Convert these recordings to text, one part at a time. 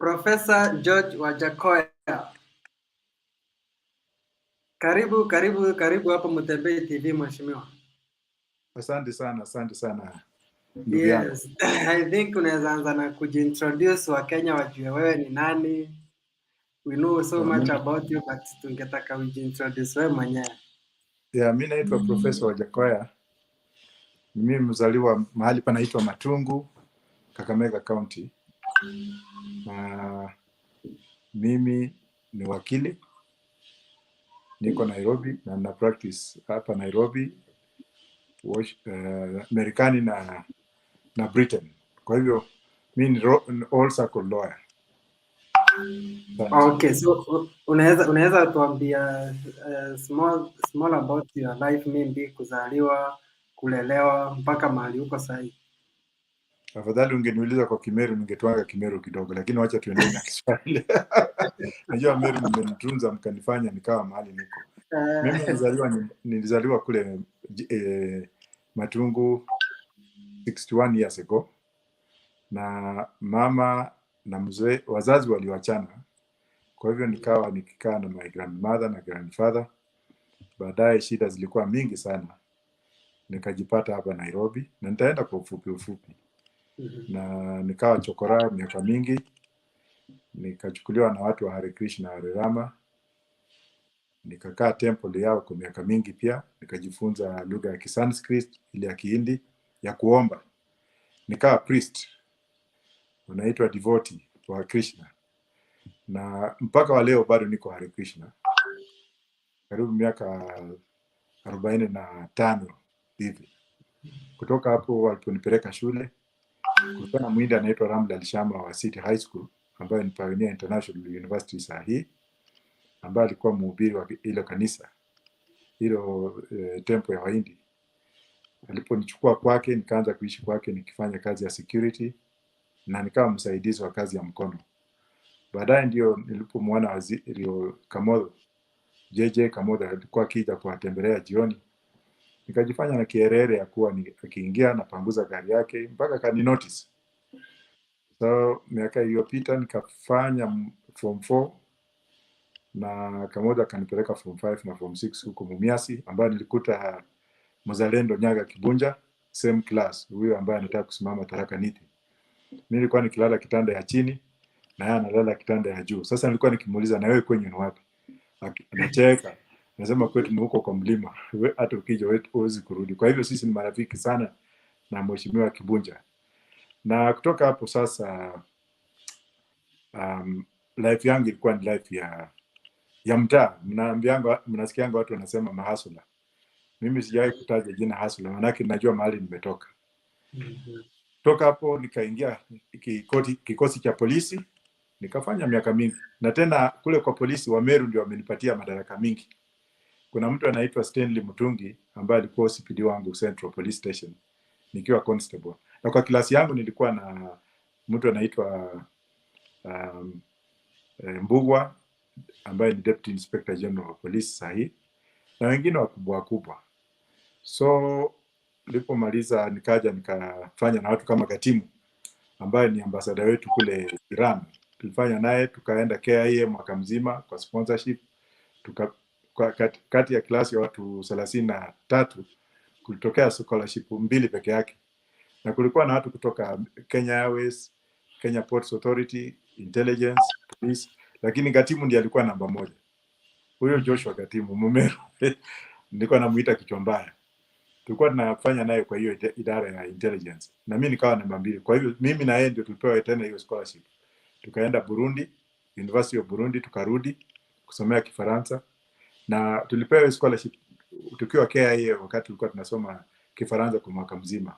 Profesa George Wajackoyah. Karibu hapa Mtembei TV mheshimiwa. Asante sana. Yes, I think unaweza anza na kujiintroduce Wakenya wajue wewe ni nani. We know so much about you but tungetaka ujiintroduce wewe mwenyewe. Mimi naitwa Profesa Wajackoyah. Mimi mzaliwa mahali panaitwa Matungu, Kakamega County. Mimi ni wakili. Niko Nairobi na na practice hapa Nairobi, Marekani na Britain. Kwa hivyo mimi ni all circle lawyer. Okay, so unaweza tuambia small about your life, maybe kuzaliwa, kulelewa mpaka mahali uko sasa. Afadhali ungeniuliza kwa Kimeru ningetwanga Kimeru kidogo, lakini wacha tuendelee na Kiswahili. Najua Meru mmenitunza mkanifanya nikawa mahali niko. Mimi nilizaliwa kule Matungu 61 years ago. Na mama na mzee wazazi waliwachana. Kwa hivyo nikawa nikikaa na my grandmother na grandfather. Baadaye shida zilikuwa mingi sana. Nikajipata hapa Nairobi na nitaenda kwa ufupi. Na nikawa chokora miaka mingi. Nikachukuliwa na watu wa Hare Krishna na Hare Rama. Nikakaa temple yao kwa miaka mingi pia. Nikajifunza lugha ya Kisanskrit, ile ya Kihindi ya kuomba. Nikawa priest. Unaitwa devotee wa Krishna. Na mpaka wa leo bado niko Hare Krishna. Karibu miaka 45 hivi. Kutoka hapo waliponipeleka shule. Kulikuwa na mwindi anaitwa Ramlal Sharma wa City High School, ambaye ni Pioneer International University sahi, ambaye alikuwa mhubiri wa ile kanisa, hilo temple ya Wahindi. Aliponichukua kwake, nikaanza kuishi kwake nikifanya kazi ya security na nikawa msaidizi wa kazi ya mkono. Baadaye ndio nilipomwona waziri Kamodho, JJ Kamodho alikuwa akija kuwatembelea jioni. Nikajifanya na kierere ya kuwa akiingia na panguza gari yake mpaka kani notice. So miaka iliyopita nikafanya form 4 na Kamodho akanipeleka form 5 na form 6 huko Mumias, ambayo nilikuta mzalendo Nyaga Kibunja same class, huyo ambaye anataka kusimama Tharaka Nithi. Mimi nilikuwa nikilala kitanda ya chini na yeye analala kitanda ya juu. Sasa nilikuwa nikimuuliza na wewe kwenye ni wapi? Anacheka. Anasema kwetu ni huko kwa mlima. Hata ukija wetu huwezi kurudi. Kwa hivyo sisi ni marafiki sana na mheshimiwa Kibunja. Na kutoka hapo sasa life yangu ilikuwa ni life ya mtaa. Mnasikianga watu wanasema mahasula. Mimi sijawahi kutaja jina hasula, maana najua mahali nimetoka. Toka hapo nikaingia kikosi cha polisi, nikafanya miaka mingi. Na tena kule kwa polisi wa Meru ndio wamenipatia madaraka mingi. Kuna mtu anaitwa Stanley Mutungi ambaye alikuwa CPD wangu Central Police Station nikiwa constable. Na kwa klasi yangu nilikuwa na mtu anaitwa Mbugwa ambaye ni Deputy Inspector General of Police sahi, na wengine wakubwa. So nilipomaliza nikaja nikafanya na watu kama Gatimu ambaye ni ambassador wetu kule Iran. Tulifanya naye tukaenda KIA mwaka mzima kwa sponsorship. Kati ya klasi ya watu 33 kulitokea scholarship 2 peke yake. Na kulikuwa na watu kutoka Kenya Airways, Kenya Ports Authority, Intelligence, Police, lakini Gatimu ndiye alikuwa namba 1. Huyo Joshua Gatimu Mumeru. Nilikuwa namuita kichwa mbaya. Tulikuwa tunafanya naye kwa hiyo idara ya intelligence. Na mimi nikawa namba 2. Kwa hivyo mimi na yeye ndio tulipewa tena hiyo scholarship. Tukaenda Burundi, University of Burundi, tukarudi kusomea Kifaransa. Na tulipewa scholarship tukiwa KIA wakati tulikuwa tunasoma Kifaransa kwa mwaka mzima.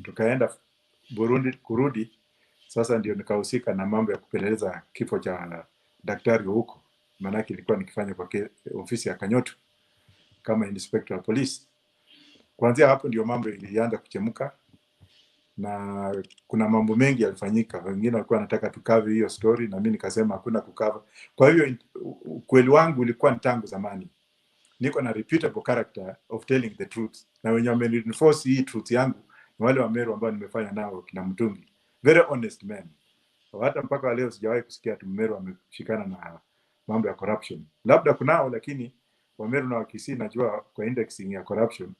Tukaenda Burundi kurudi, sasa ndio nikahusika na mambo ya kupeleleza kifo cha daktari huko. Maana ilikuwa nikifanya kwa ofisi ya Kanyotu kama inspector wa police. Kuanzia hapo ndio mambo ilianza kuchemuka na kuna mambo mengi yalifanyika. Wengine walikuwa wanataka tukave hiyo story na mimi nikasema hakuna kukava. Kwa hiyo ukweli wangu ulikuwa ni tangu zamani. Niko na reputable character of telling the truth. Na wenye wameninforce hii truth yangu ni wale wa Meru ambao nimefanya nao kina Mtungi. Very honest men. Hata mpaka leo sijawahi kusikia ati Mmeru ameshikana na mambo ya corruption. Labda kunao, lakini Wameru na Wakisii najua kwa indexing ya corruption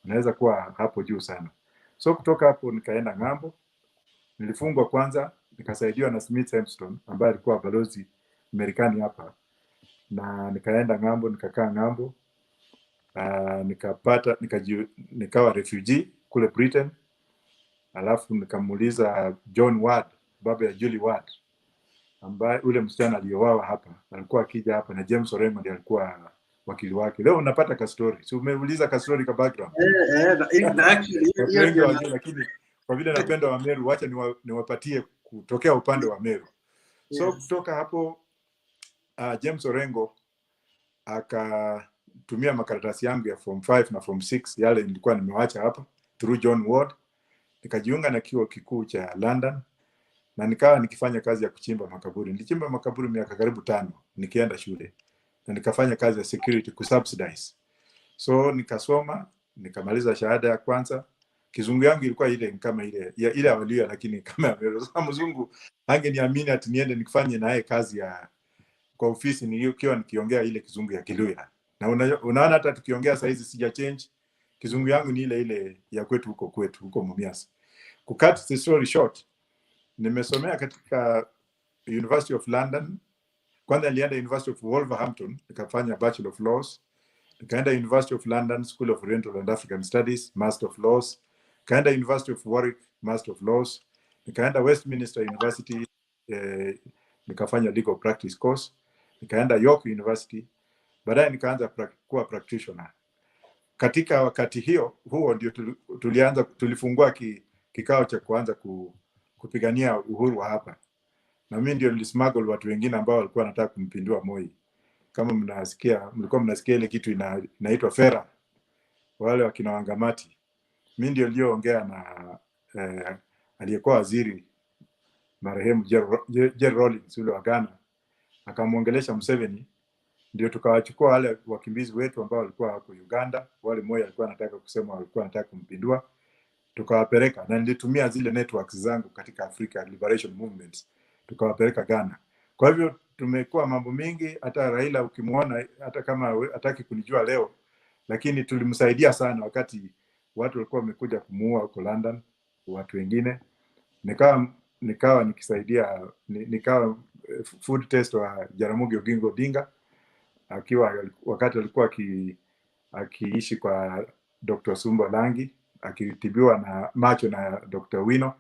unaweza kuwa hapo juu sana. So kutoka hapo nikaenda ng'ambo. Nilifungwa kwanza, nikasaidiwa na Smith Hempston ambaye alikuwa balozi Marekani hapa, na nikaenda ng'ambo, nikakaa ng'ambo. Nikawa refugee kule Britain. Alafu nikamuuliza John Ward, baba ya Julie Ward, ambaye ule msichana aliyowawa hapa, alikuwa akija hapa, na James Orengo ndiye alikuwa wakili wake. Leo unapata ka story. Si umeuliza ka story ka background. Actually Watu wengi wajua, lakini kwa vile napenda Wameru, wacha niwapatie kutokea upande wa Meru. So kutoka hapo James Orengo akatumia makaratasi yangu ya form 5 na form 6 yale nilikuwa nimewacha hapa through John Ward. Nikajiunga na chuo kikuu cha London na nikawa nikifanya kazi ya kuchimba makaburi. Nilichimba makaburi miaka karibu 5 nikienda shule, na nikafanya kazi ya security kusubsidize. So nikasoma, nikamaliza shahada ya kwanza. Kizungu yangu ilikuwa ile kama ile awalia, lakini kama mzungu angeniamini ati niende nikifanye naye kazi ya kwa ofisi niliyokuwa nikiongea ile kizungu ya Kiluya. Na unaona hata tukiongea saa hizi sija change. Kizungu yangu ni ile ya kwetu huko Mumias. Kucut the story short, nimesomea katika University of London. Kwanza nilienda University of Wolverhampton, nikafanya Bachelor of Laws. Nikaenda University of London School of Oriental and African Studies, Master of Laws. Nikaenda University of Warwick, Master of Laws. Nikaenda Westminster University, nikafanya Legal Practice course. Nikaenda York University. Baadaye nikaanza kuwa practitioner. Katika wakati huo ndio tulifungua kikao cha kuanza kupigania uhuru wa hapa. Na mimi ndio nilismuggle watu wengine ambao walikuwa wanataka kumpindua Moi. Kama mlikuwa mnasikia ile kitu inaitwa Fera, wale wakina Wangamati. Mimi ndio niliyoongea na aliyekuwa waziri marehemu Jerry Rawlings yule wa Ghana, akamuongelesha Museveni, ndio tukawachukua wale wakimbizi wetu ambao walikuwa hapo Uganda, wale Moi alikuwa anataka kusema walikuwa anataka kumpindua, tukawapeleka, na nilitumia zile networks zangu katika Africa Liberation Movements, tukawapeleka Ghana. Kwa hivyo tumekuwa mambo mingi. Hata Raila ukimuona, hata kama hataki kunijua leo, lakini tulimsaidia sana wakati watu walikuwa wamekuja kumuua huko London, watu wengine. Nikawa nikisaidia, nikawa food test wa Jaramogi Oginga Odinga wakati alikuwa akiishi kwa Dr. Sumbo Langi, akitibiwa na macho na Dr. Wino.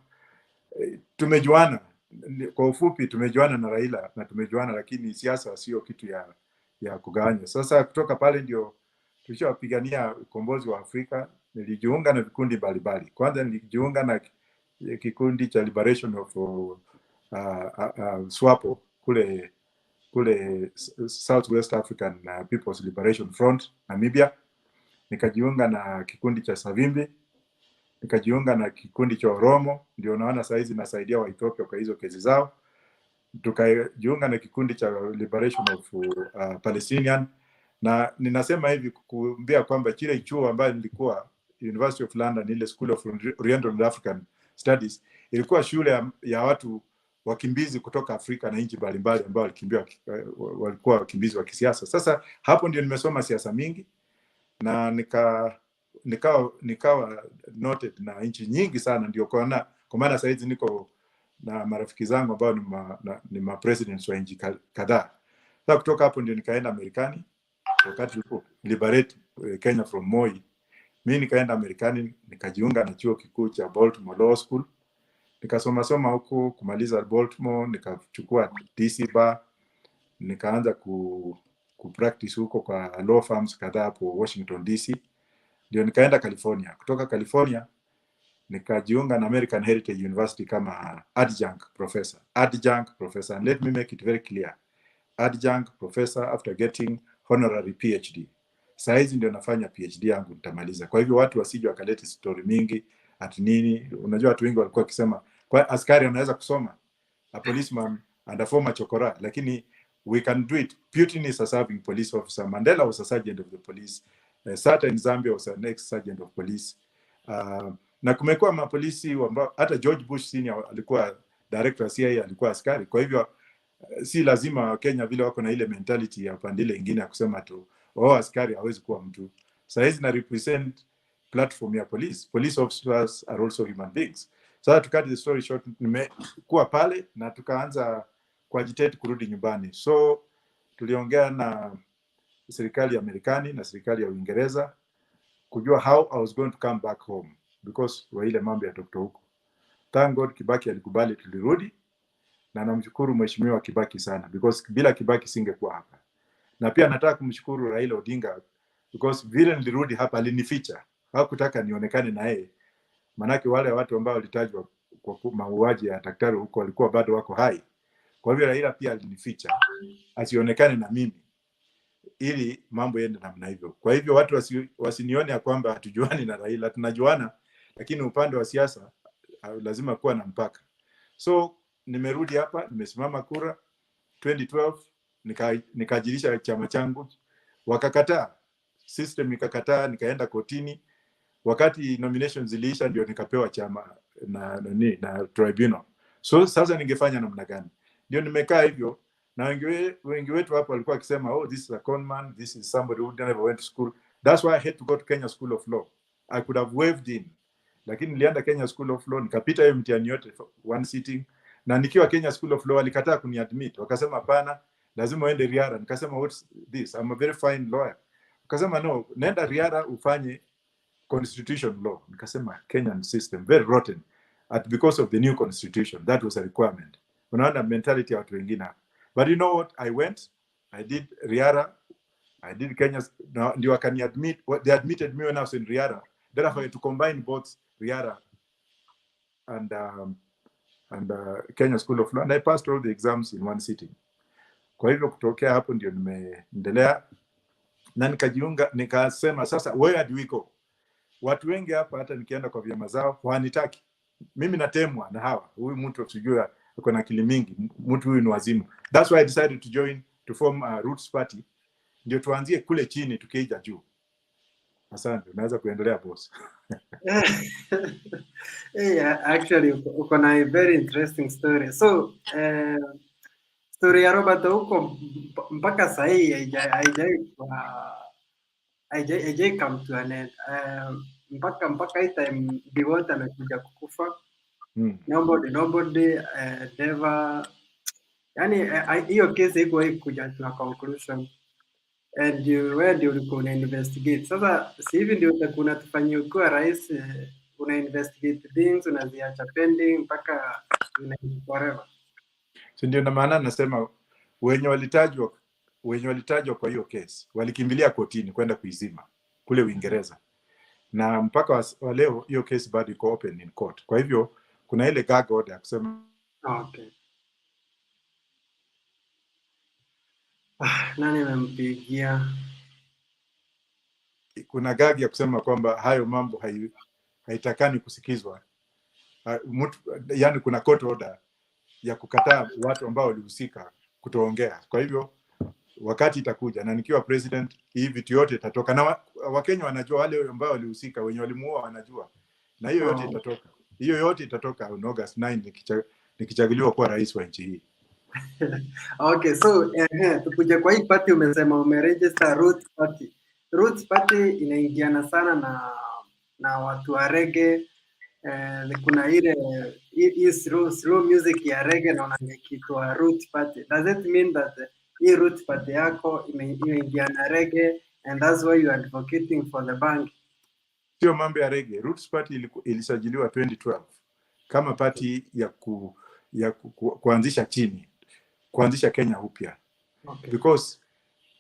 Tumejuana, kwa ufupi tumejuana na Raila na tumejuana, lakini siasa sio kitu ya kugawanya. Sasa kutoka pale ndio tulishapigania ukombozi wa Afrika. Nilijiunga na vikundi mbalimbali. Kwanza nilijiunga na kikundi cha Liberation of SWAPO kule Southwest African People's Liberation Front Namibia. Nikajiunga na kikundi cha Savimbi, nikajiunga na kikundi cha Oromo, ndio naona saa hizi nasaidia wa Ethiopia kwa hizo kesi zao. Tukajiunga na kikundi cha Liberation of Palestinian, na ninasema hivi kukuambia kwamba kile chuo ambayo nilikuwa University of London, ile School of Oriental and African Studies, ilikuwa shule ya watu wakimbizi kutoka Afrika na nchi mbalimbali ambao walikuwa wakimbizi wa kisiasa. Sasa hapo ndio nimesoma siasa mingi, na nikawa noted na nchi nyingi sana. Ndio kwa maana sasa hizi niko na marafiki zangu ambao ni ma presidents wa nchi kadhaa. Sasa kutoka hapo ndio nikaenda Marekani wakati tulipo liberate Kenya from Moi. Mimi nikaenda Marekani, nikajiunga na chuo kikuu cha Baltimore Law School. Nikasoma huko, kumaliza Baltimore, nikachukua DC bar, nikaanza kupractice huko kwa law firms kadhaa hapo Washington DC. Ndio nikaenda California. Kutoka California nikajiunga na American Heritage University kama adjunct professor. And let me make it very clear. Adjunct professor after getting honorary PhD. Saizi ndio nafanya PhD yangu, nitamaliza. Kwa hivyo watu wasije wakaleta story mingi ati nini. Unajua watu wengi walikuwa wakisema kwa askari anaweza kusoma, a policeman and a former chokora, lakini we can do it. Putin is a serving police officer. Mandela was a sergeant of the police. Sata in Zambia was an ex-sergeant of police. Na kumekuwa mapolisi ambao hata George Bush Senior alikuwa director wa CIA alikuwa askari. Kwa hivyo si lazima Kenya vile wako na ile mentality ya pandile ingine ya kusema tu askari hawezi kuwa mtu. Saizi na represent platform ya police. Police officers are also human beings. So to cut the story short, nimekuwa pale na tukaanza kuagitate kurudi nyumbani. So tuliongea na serikali ya Marekani na serikali ya Uingereza kujua how I was going to come back home because wa ile mambo ya Dr. huko. Thank God Kibaki alikubali tulirudi, na namshukuru mheshimiwa Kibaki sana because bila Kibaki singekuwa hapa. Na pia nataka kumshukuru Raila Odinga because vile nilirudi hapa alinificha. Hakutaka nionekane na yeye. Manake wale watu ambao walitajwa kwa mauaji ya daktari huko walikuwa bado wako hai. Kwa hivyo Raila pia alinificha asionekane na mimi ili mambo yende namna hivyo. Kwa hivyo watu wasinione ya kwamba hatujuani na Raila, tunajuana, lakini upande wa siasa lazima kuwa na mpaka. So nimerudi hapa, nimesimama kura 2012, nikajirisha chama changu, wakakataa, system ikakataa, nikaenda kotini. Wakati nominations ziliisha ndio nikapewa chama na tribunal. So sasa ningefanya namna gani? Ndio nimekaa hivyo, na wengi wetu hapo walikuwa wakisema this is a con man, this is somebody who never went to school. That's why I had to go to Kenya School of Law. I could have waved in, lakini nilienda Kenya School of Law, nikapita hiyo mtihani yote one sitting, na nikiwa Kenya School of Law walikataa kuniadmit, wakasema hapana, lazima uende Riara. Nikasema what's this, I'm a very fine lawyer. Wakasema no, nenda Riara ufanye constitution law. Nikasema Kenyan system very rotten, because of the new constitution that was a requirement. Unaona mentality ya watu wengine. But you know what, I went, I did Riara, I did Kenya. Ndio wakani admit, they admitted me when I was in Riara. Therefore to combine both Riara and Kenya School of Law, and I passed all the exams in one sitting. Kwa hivyo kutokea hapo ndio nimeendelea na nikajiunga, nikasema sasa where do we go? Watu wengi hapa hata nikienda kwa vyama zao wanitaki. Mimi natemwa na hawa. Huyu mtu usijua uko na akili mingi. Mtu huyu ni wazimu. That's why I decided to form a Roots Party. Ndio tuanzie kule chini tukija juu. Asante, unaweza kuendelea boss. Yeah, actually uko na a very interesting story. So, story ya Robert huko mpaka sasa hii haijai come to an end. Mpaka hii time Biwott amekuja kukufa. Nobody never, yani hiyo kesi iko kuja na conclusion, and wewe ndio ulikuwa una investigate. Sasa si hivi ndio utakuwa unatufanyia ukiwa rais, una investigate things, unaziacha pending mpaka forever. So ndio na maana nasema wenye walitajwa kwa hiyo kesi walikimbilia kotini kwenda kuizima kule Uingereza, na mpaka wa leo hiyo kesi bado iko open in court. Kwa hivyo kuna ile gag order ya kusema okay, nani amempigia, kuna gag ya kusema kwamba hayo mambo haitakani kusikizwa. Yani kuna court order ya kukataa watu ambao walihusika kutoongea. Kwa hivyo wakati itakuja na nikiwa president, hii vitu yote itatoka, na Wakenya wanajua, wale ambao walihusika, wenye walimuua wanajua, na hiyo yote itatoka. Hiyo yote itatoka on August 9 nikichaguliwa kuwa rais wa nchi hii. Okay, so tukuje kwa hii party, umesema umeregister Roots Party. Roots Party inaingiana sana na watu wa reggae. Kuna ile slow music ya reggae na unakiitwa Roots Party. Does it mean that hii Roots Party yako imeingiana reggae and that's why you are advocating for the bank? Sio mambo ya reggae. Roots Party ilisajiliwa 2012 kama party ya kuanzisha chini, kuanzisha Kenya upya. Okay. Because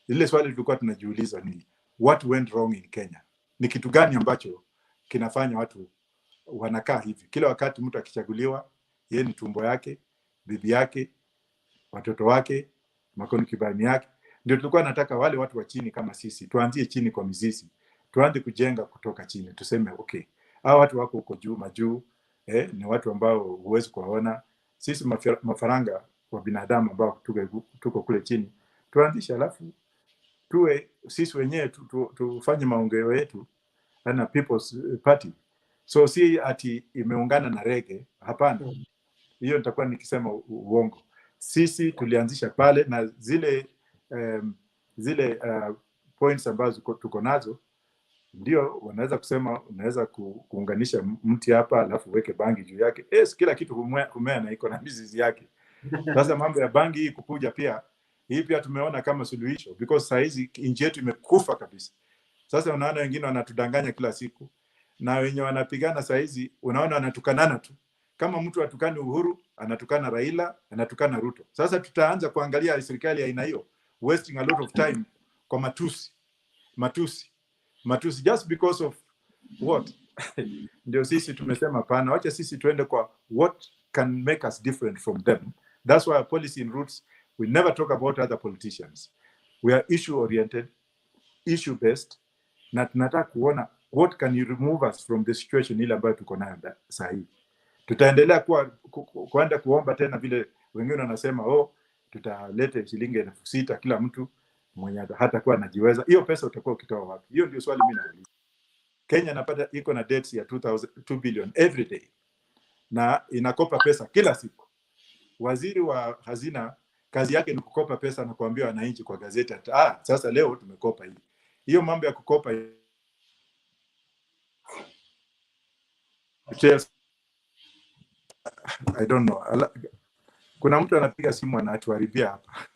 ile swali tulikuwa tunajiuliza ni what went wrong in Kenya? Ni kitu gani ambacho kinafanya watu wanakaa hivi? Kila wakati mtu akichaguliwa, yeye ni tumbo yake, bibi yake, watoto wake, makono kibani yake. Ndio tulikuwa nataka wale watu wa chini kama sisi tuanzie chini kwa mizizi, tuanze kujenga kutoka chini. Tuseme okay, hao watu wako huko juu majuu, ni watu ambao huwezi kuwaona. Sisi mafaranga wa binadamu ambao tuko kule chini, tuanzishe, alafu tuwe sisi wenyewe tufanye maongeo yetu na People's Party. So si ati imeungana na reggae, hapana. hiyo nitakuwa nikisema uongo. Sisi tulianzisha pale, na zile points ambazo tuko nazo, ndio wanaweza kusema unaweza kuunganisha mti hapa alafu uweke bangi juu yake. Kila kitu humea na iko na mizizi yake. Sasa mambo ya bangi hii kukuja pia, hii pia tumeona kama suluhisho, because saa hizi nchi yetu imekufa kabisa. Sasa unaona wengine wanatudanganya kila siku, na wenye wanapigana saa hizi unaona wanatukanana tu. Kama mtu atukani Uhuru, anatukana Raila, anatukana Ruto. Sasa tutaanza kuangalia serikali ya aina hiyo wasting a lot of time kwa matusi just because of what? Ndio sisi tumesema pana, wacha sisi tuende kwa what can make us different from them. That's why our policy in roots, we never talk about other politicians. We are issue oriented, issue based, na tunataka kuona what can you remove us from the situation ile ambayo tuko nayo sasa hivi. Tutaendelea kuenda kuomba tena vile wengine wanasema tutalete shilingi 6,000 kila mtu mwenye hata kuwa anajiweza. Hiyo pesa utakuwa ukitoa wapi? Hiyo ndio swali mimi nauliza. Kenya napata iko na debts ya 2 billion every day, na inakopa pesa kila siku. Waziri wa hazina kazi yake ni kukopa pesa na kuambia wananchi kwa gazeti sasa leo tumekopa hii. Hiyo mambo ya kukopa I don't know. Kuna mtu anapiga simu anatuharibia hapa.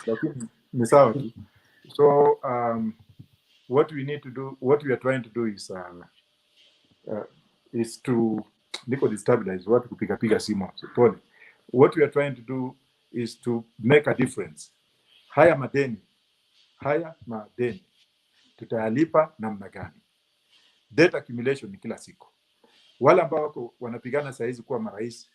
Lakini ni sawa tu. So what we need to do, what we are trying to do is to destabilize watu kupiga simu. Pole. What we are trying to do is to make a difference. Haya madeni tutayalipa namna gani? Debt accumulation ni kila siku. Wale ambao wako wanapigana saa hizi kuwa marais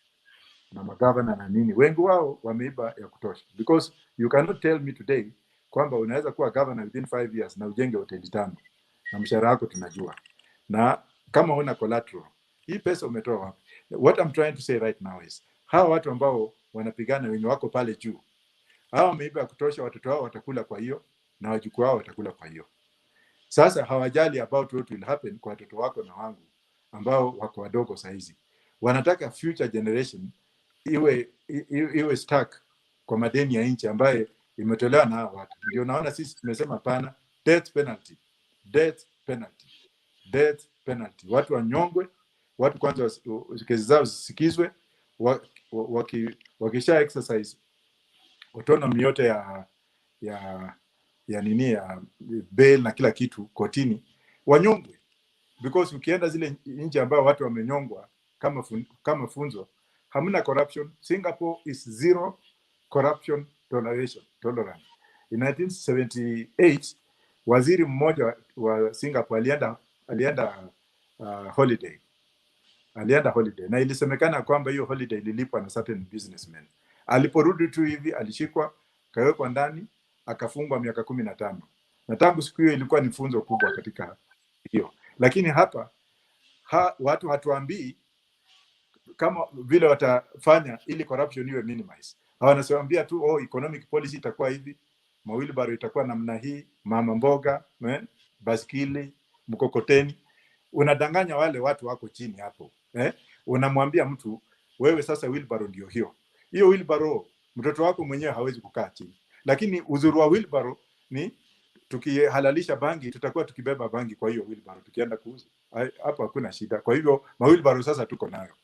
na magavana na nini, wengi wao wameiba ya kutosha, because you cannot tell me today kwamba unaweza kuwa governor within 5 years na ujenge hoteli 5 na mshahara wako tunajua, na kama una collateral, hii pesa umetoa wapi? What I'm trying to say right now is hawa watu ambao wanapigana wenye wako pale juu, hawa wameiba ya kutosha, watoto wao watakula kwa hiyo na wajukuu wao watakula kwa hiyo. Sasa hawajali about what will happen kwa watoto wako na wangu ambao wako wadogo saa hizi. Wanataka future generation iwe stuck kwa madeni ya nchi ambaye imetolewa na hao watu. Ndio naona sisi tumesema pana, death penalty. Watu wanyongwe, watu kwanza kesi zao zisikizwe, wakisha exercise autonomy yote ya nini ya bail na kila kitu kotini, wanyongwe. Because ukienda zile nchi ambao watu wamenyongwa kama funzo, hamna corruption. Singapore is zero corruption tolerance. In 1978 waziri mmoja wa Singapore alienda holiday. Na ilisemekana kwamba hiyo holiday ililipwa na certain businessmen. Aliporudi tu hivi alishikwa, kawekwa ndani, akafungwa miaka 15. Na tangu siku hiyo ilikuwa ni funzo kubwa katika hiyo. Lakini hapa watu hatuambii kama vile watafanya ili corruption iwe minimize. Hawanasema tu economic policy itakuwa hivi, mawilbaro itakuwa namna hii, mama mboga, baskili, mkokoteni. Unadanganya wale watu wako chini hapo. Unamwambia mtu wewe sasa wheelbarrow ndio hiyo. Hiyo wheelbarrow mtoto wako mwenyewe hawezi kukaa chini. Lakini uzuri wa wheelbarrow ni tukihalalisha bangi, tutakuwa tukibeba bangi kwa hiyo wheelbarrow tukienda kuuza. Hapo hakuna shida. Kwa hivyo mawheelbarrow sasa tuko nayo.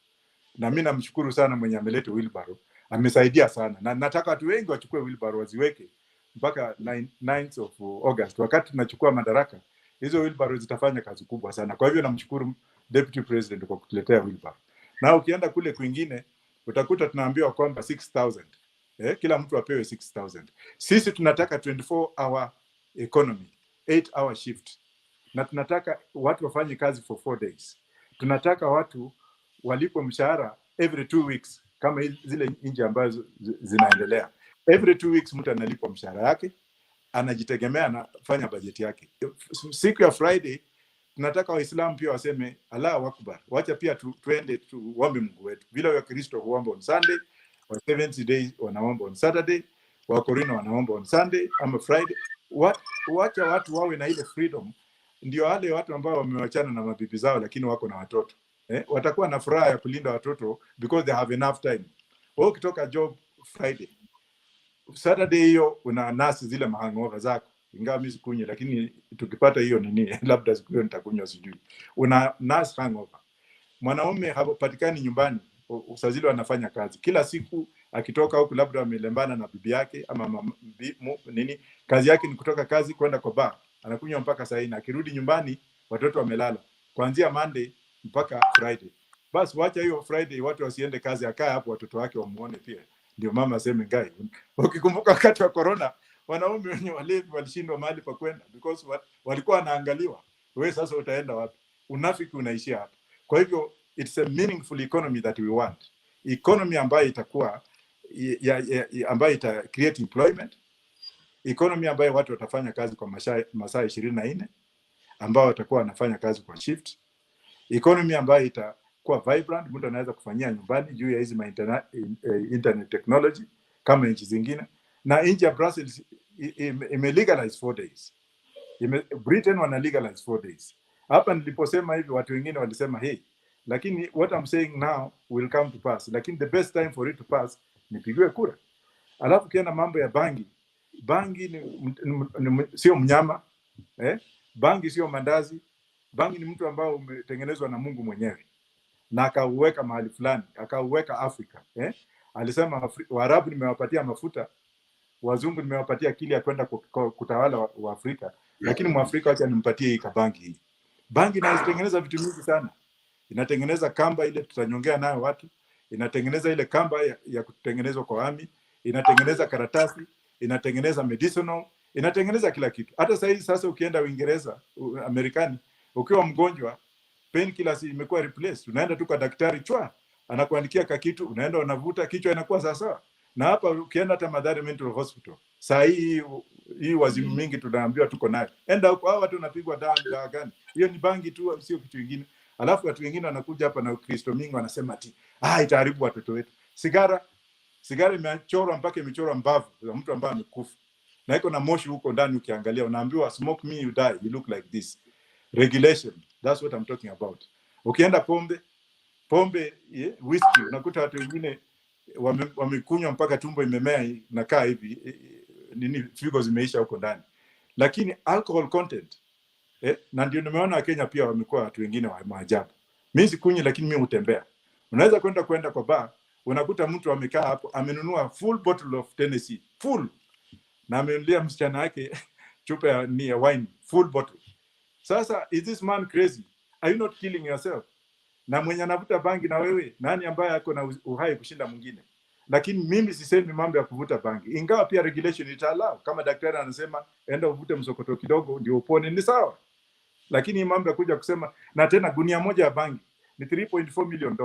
Na mimi namshukuru sana mwenye ameleta wheelbarrow. Amesaidia sana. Na nataka watu wengi wachukue wheelbarrow waziweke mpaka 9th of August. Wakati tunachukua madaraka, hizo wheelbarrow zitafanya kazi kubwa sana. Kwa hivyo namshukuru Deputy President kwa kutuletea wheelbarrow. Na ukienda kule kwingine utakuta tunaambiwa kwamba 6,000. Kila mtu apewe 6,000. Sisi tunataka 24-hour economy, 8-hour shift. Na tunataka watu wafanye kazi for 4 days. Tunataka watu walipo mshahara every 2 weeks kama zile nchi ambazo zinaendelea. Every 2 weeks mtu analipwa mshahara yake, anajitegemea, anafanya bajeti yake. Siku ya Friday tunataka Waislamu pia waseme Allahu Akbar. Wacha pia tuende tuombe Mungu wetu. Vile Wakristo huomba on Sunday, wa Seventh Day wanaomba on Saturday, wa Korino wanaomba on Sunday ama Friday. Wacha watu wawe na ile freedom. Ndio wale watu ambao wamewachana na mabibi zao lakini wako na watoto. watakuwa na furaha ya kulinda watoto because they have enough time. Wewe ukitoka job Friday, Saturday hiyo una nasi zile mahangover zako, ingawa mimi sikunywa, lakini tukipata hiyo nini labda siku hiyo nitakunywa sijui. Una nasi hangover. Mwanaume hapatikani nyumbani, usazili anafanya kazi kila siku, akitoka huko labda amelembana na bibi yake ama nini, kazi yake ni kutoka kazi kwenda kwa bar, anakunywa mpaka saa 4, akirudi nyumbani watoto wamelala, kuanzia Monday mpaka Friday. Basi wacha hiyo Friday watu wasiende kazi, akae hapo watoto wake wamuone pia. Ndio mama aseme ngai. Ukikumbuka wakati wa corona, wanaume wenye walevi walishindwa mahali pa kwenda because walikuwa wanaangaliwa. Wewe sasa utaenda wapi? Unafiki unaishia hapa. Kwa hivyo it's a meaningful economy that we want. Economy ambayo itakuwa ambayo ita create employment. Economy ambayo watu watafanya kazi kwa masaa 24, ambao watakuwa wanafanya kazi kwa shift. Economy ambayo itakuwa vibrant, mtu anaweza kufanyia nyumbani juu ya hizi internet technology kama nchi zingine. Na nchi ya Brussels imelegalize 4 days. Britain wana legalize 4 days. Hapa niliposema hivi watu wengine walisema hey, lakini what I'm saying now will come to pass. Lakini the best time for it to pass nipigiwe kura. Alafu kienda mambo ya bangi sio mnyama, bangi sio mandazi. Bangi ni mtu ambao umetengenezwa na Mungu mwenyewe na akauweka mahali fulani, akauweka Afrika. Alisema Waarabu nimewapatia mafuta, wazungu nimewapatia akili ya kwenda kutawala wa Afrika, lakini Mwafrika acha nimpatie hii kabangi hii. Bangi inatengeneza vitu mingi sana. Inatengeneza kamba ile tutanyongea nayo watu, inatengeneza ile kamba ya kutengenezwa kwa ami, inatengeneza karatasi, inatengeneza medicinal, inatengeneza kila kitu. Hata sasa ukienda Uingereza, Amerikani, ukiwa mgonjwa, painkillers imekuwa replaced. Unaenda tu kwa daktari chwa, anakuandikia kitu, unaenda unavuta, kichwa inakuwa sawa. Na hapa ukienda hata Mathare Mental Hospital, saa hii wazimu mingi tunaambiwa tuko nayo. Enda huko hao watu wanapigwa dawa gani? Hiyo ni bangi tu, sio kitu kingine. Alafu watu wengine wanakuja hapa na Ukristo mingi wanasema ati itaharibu watoto wetu. Sigara imechorwa mpaka imechorwa mbavu za mtu ambaye amekufa. Na iko na moshi huko ndani, ukiangalia unaambiwa smoke me you die, you look like this. Regulation, that's what I'm talking about. Ukienda pombe whiskey, unakuta watu wengine wamekunywa mpaka tumbo imemea na kaa hivi, nini figo zimeisha huko ndani. Lakini alcohol content, na ndio nimeona Kenya pia wamekuwa watu wengine wa maajabu. Mimi sikunywi, lakini mimi hutembea. Unaweza kwenda kwa bar, unakuta mtu amekaa hapo amenunua full bottle of Tennessee, full, na amemlia msichana wake chupa ya wine, full bottle. Sasa is this man crazy? Are you not killing yourself? Na mwenye anavuta bangi na wewe, nani ambaye ako na uhai kushinda mwingine? Lakini mimi sisemi mambo ya kuvuta bangi, ingawa pia regulation itaallow. Kama daktari anasema enda uvute msokoto kidogo ndio upone, ni sawa. Lakini mambo ya kuja kusema na tena gunia moja ya bangi ni $3.4 million.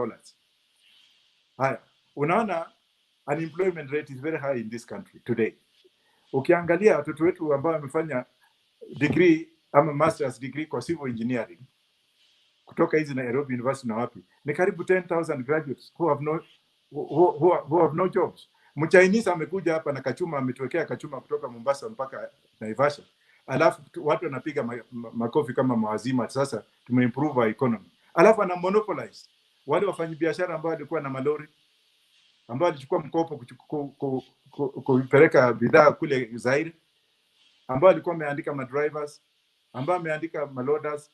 Haya, unaona unemployment rate is very high in this country today. Ukiangalia watoto wetu ambao wamefanya degree ama master's degree kwa civil engineering kutoka hizi Nairobi University na wapi, ni karibu 10,000 graduates who have no jobs. Mchinese amekuja hapa na kachuma, ametuwekea kachuma kutoka Mombasa mpaka Naivasha. Alafu watu wanapiga makofi kama mawazima, sasa tumeimprove our economy. Alafu ana monopolize wale wafanyabiashara ambao walikuwa na malori, ambao walichukua mkopo kupeleka bidhaa kule Zaire, ambao walikuwa wameandika madrivers, ambao wameandika maloaders,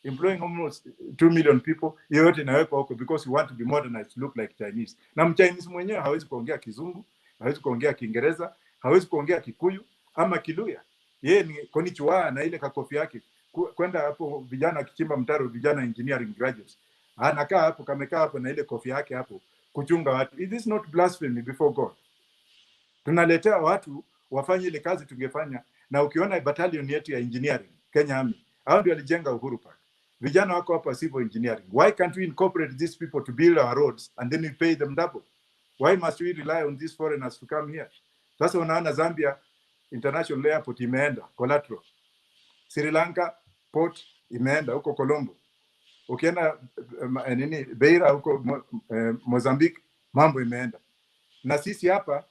employing almost 2 million people. Yote inawekwa huko because we want to be modernized, look like Chinese. Na Mchinese mwenyewe hawezi kuongea Kizungu, hawezi kuongea Kiingereza, hawezi kuongea Kikuyu ama Kiluya. Yeye ni konnichiwa na ile kakofi yake. Kwenda hapo vijana kichimba mtaro, vijana engineering graduates, anakaa hapo, kamekaa hapo na ile kofi yake hapo kuchunga watu. It is not blasphemy before God. Tunaletea watu wafanye ile kazi tungefanya. Na ukiona battalion yetu ya engineering Kenya Army, hao ndio walijenga Uhuru Park. Vijana wako hapa civil engineering. Why can't we incorporate these people to build our roads and then we pay them double? Why must we rely on these foreigners to come here? Sasa unaona Zambia International Airport imeenda collateral. Sri Lanka port imeenda huko Colombo. Ukienda Beira huko Mozambique, mambo imeenda. Na sisi hapa